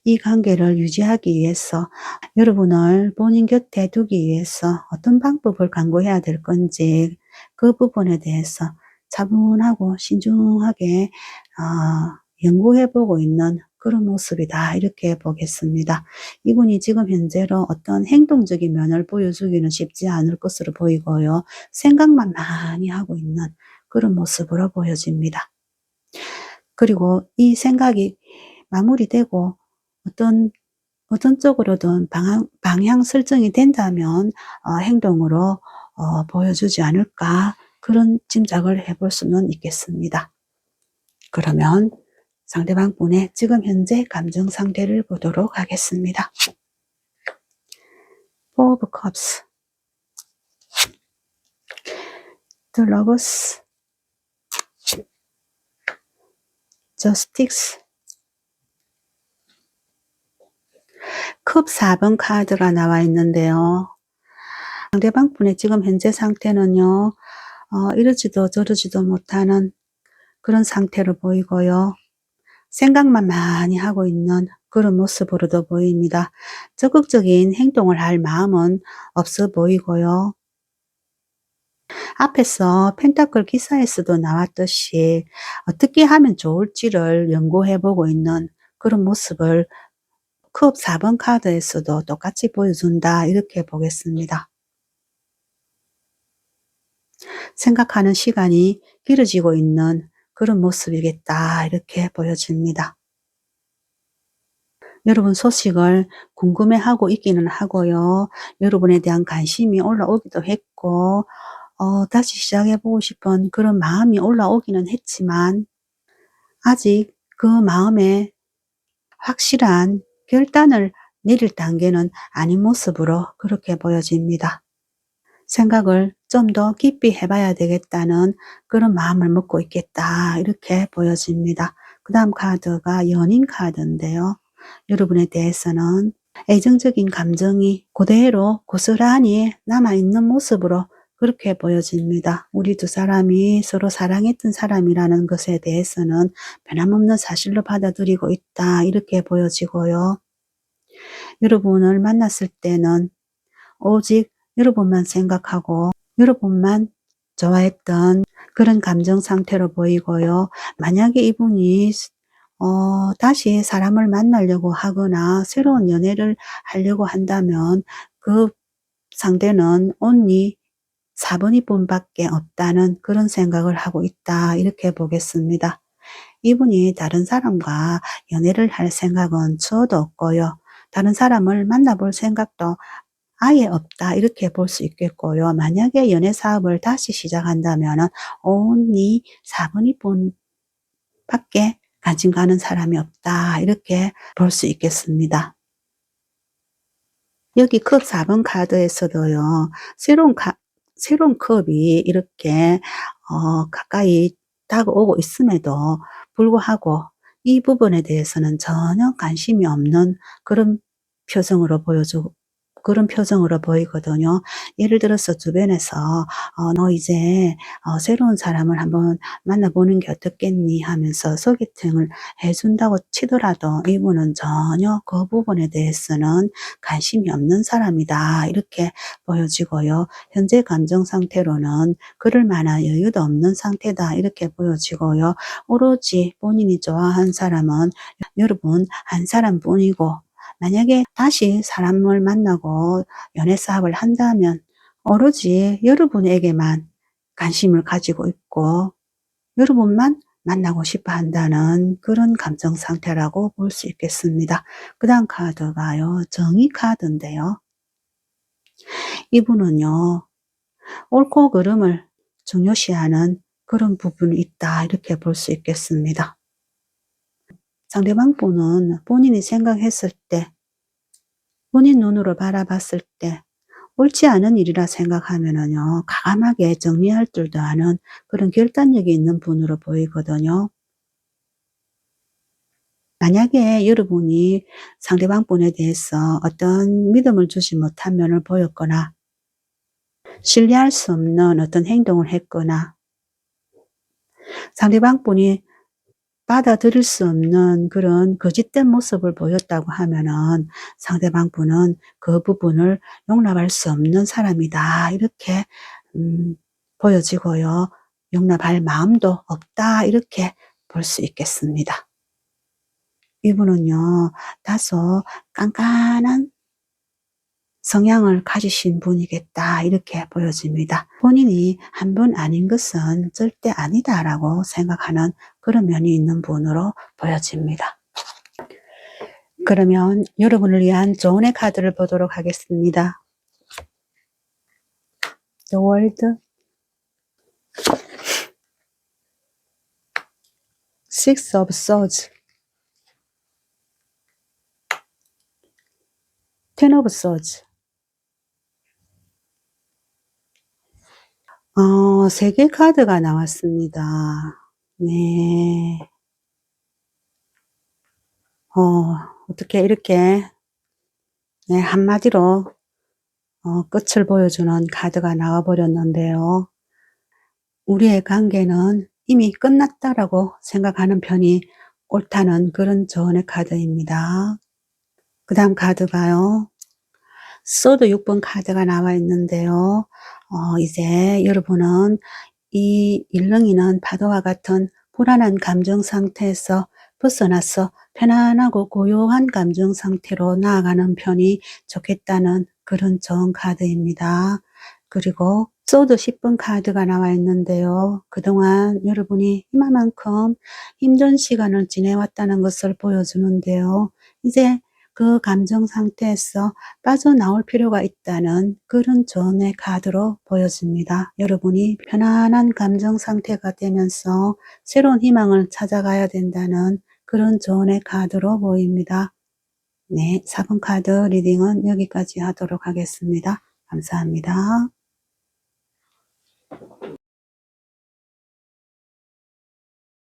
이 관계를 유지하기 위해서 여러분을 본인 곁에 두기 위해서 어떤 방법을 강구해야 될 건지 그 부분에 대해서 차분하고 신중하게 연구해보고 있는 그런 모습이다. 이렇게 보겠습니다. 이분이 지금 현재로 어떤 행동적인 면을 보여주기는 쉽지 않을 것으로 보이고요. 생각만 많이 하고 있는 그런 모습으로 보여집니다. 그리고 이 생각이 마무리되고 어떤 쪽으로든 방향 설정이 된다면 행동으로 보여주지 않을까 그런 짐작을 해볼 수는 있겠습니다. 그러면 상대방 분의 지금 현재 감정 상태를 보도록 하겠습니다. Four of Cups, The Lovers, Justice, 컵 4번 카드가 나와 있는데요. 상대방 분의 지금 현재 상태는요. 이러지도 저러지도 못하는 그런 상태로 보이고요. 생각만 많이 하고 있는 그런 모습으로도 보입니다. 적극적인 행동을 할 마음은 없어 보이고요. 앞에서 펜타클 기사에서도 나왔듯이 어떻게 하면 좋을지를 연구해 보고 있는 그런 모습을 컵 4번 카드에서도 똑같이 보여준다 이렇게 보겠습니다. 생각하는 시간이 길어지고 있는 그런 모습이겠다 이렇게 보여집니다. 여러분 소식을 궁금해하고 있기는 하고요. 여러분에 대한 관심이 올라오기도 했고 다시 시작해보고 싶은 그런 마음이 올라오기는 했지만 아직 그 마음에 확실한 결단을 내릴 단계는 아닌 모습으로 그렇게 보여집니다. 생각을 좀 더 깊이 해봐야 되겠다는 그런 마음을 먹고 있겠다 이렇게 보여집니다. 그 다음 카드가 연인 카드인데요. 여러분에 대해서는 애정적인 감정이 그대로 고스란히 남아있는 모습으로 그렇게 보여집니다. 우리 두 사람이 서로 사랑했던 사람이라는 것에 대해서는 변함없는 사실로 받아들이고 있다 이렇게 보여지고요. 여러분을 만났을 때는 오직 여러분만 생각하고 여러분만 좋아했던 그런 감정 상태로 보이고요. 만약에 이분이 다시 사람을 만나려고 하거나 새로운 연애를 하려고 한다면 그 상대는 only 4번이 분밖에 없다는 그런 생각을 하고 있다 이렇게 보겠습니다. 이분이 다른 사람과 연애를 할 생각은 저도 없고요. 다른 사람을 만나볼 생각도 아예 없다 이렇게 볼 수 있겠고요. 만약에 연애 사업을 다시 시작한다면 only 4번이 분밖에 관심 가는 사람이 없다 이렇게 볼 수 있겠습니다. 여기 컵 4번 카드에서도요. 새로운 컵이 이렇게 가까이 다가오고 있음에도 불구하고 이 부분에 대해서는 전혀 관심이 없는 그런 표정으로 그런 표정으로 보이거든요. 예를 들어서 주변에서 너 이제 새로운 사람을 한번 만나보는 게 어떻겠니 하면서 소개팅을 해준다고 치더라도 이분은 전혀 그 부분에 대해서는 관심이 없는 사람이다 이렇게 보여지고요. 현재 감정 상태로는 그럴 만한 여유도 없는 상태다 이렇게 보여지고요. 오로지 본인이 좋아한 사람은 여러분 한 사람뿐이고 만약에 다시 사람을 만나고 연애 사업을 한다면 오로지 여러분에게만 관심을 가지고 있고 여러분만 만나고 싶어 한다는 그런 감정 상태라고 볼 수 있겠습니다. 그 다음 카드가요. 정의 카드인데요. 이분은요. 옳고 그름을 중요시하는 그런 부분이 있다 이렇게 볼 수 있겠습니다. 상대방 분은 본인이 생각했을 때 본인 눈으로 바라봤을 때 옳지 않은 일이라 생각하면은요, 과감하게 정리할 줄도 아는 그런 결단력이 있는 분으로 보이거든요. 만약에 여러분이 상대방 분에 대해서 어떤 믿음을 주지 못한 면을 보였거나 신뢰할 수 없는 어떤 행동을 했거나 상대방 분이 받아들일 수 없는 그런 거짓된 모습을 보였다고 하면은 상대방 분은 그 부분을 용납할 수 없는 사람이다. 이렇게 보여지고요. 용납할 마음도 없다. 이렇게 볼 수 있겠습니다. 이분은요. 다소 깐깐한 성향을 가지신 분이겠다. 이렇게 보여집니다. 본인이 한 분 아닌 것은 절대 아니다라고 생각하는 그런 면이 있는 분으로 보여집니다. 그러면 여러분을 위한 조언의 카드를 보도록 하겠습니다. The World, Six of Swords, Ten of Swords. 세 개 카드가 나왔습니다. 네. 어떻게 이렇게 네, 한마디로 끝을 보여주는 카드가 나와 버렸는데요. 우리의 관계는 이미 끝났다라고 생각하는 편이 옳다는 그런 조언의 카드입니다. 그 다음 카드가요. 소드 6번 카드가 나와 있는데요. 이제 여러분은 이 일렁이는 파도와 같은 불안한 감정 상태에서 벗어나서 편안하고 고요한 감정 상태로 나아가는 편이 좋겠다는 그런 좋은 카드입니다. 그리고 소드 10번 카드가 나와 있는데요. 그동안 여러분이 이만큼 힘든 시간을 지내왔다는 것을 보여주는데요. 이제 그 감정 상태에서 빠져나올 필요가 있다는 그런 조언의 카드로 보여집니다. 여러분이 편안한 감정 상태가 되면서 새로운 희망을 찾아가야 된다는 그런 조언의 카드로 보입니다. 네, 4번 카드 리딩은 여기까지 하도록 하겠습니다. 감사합니다.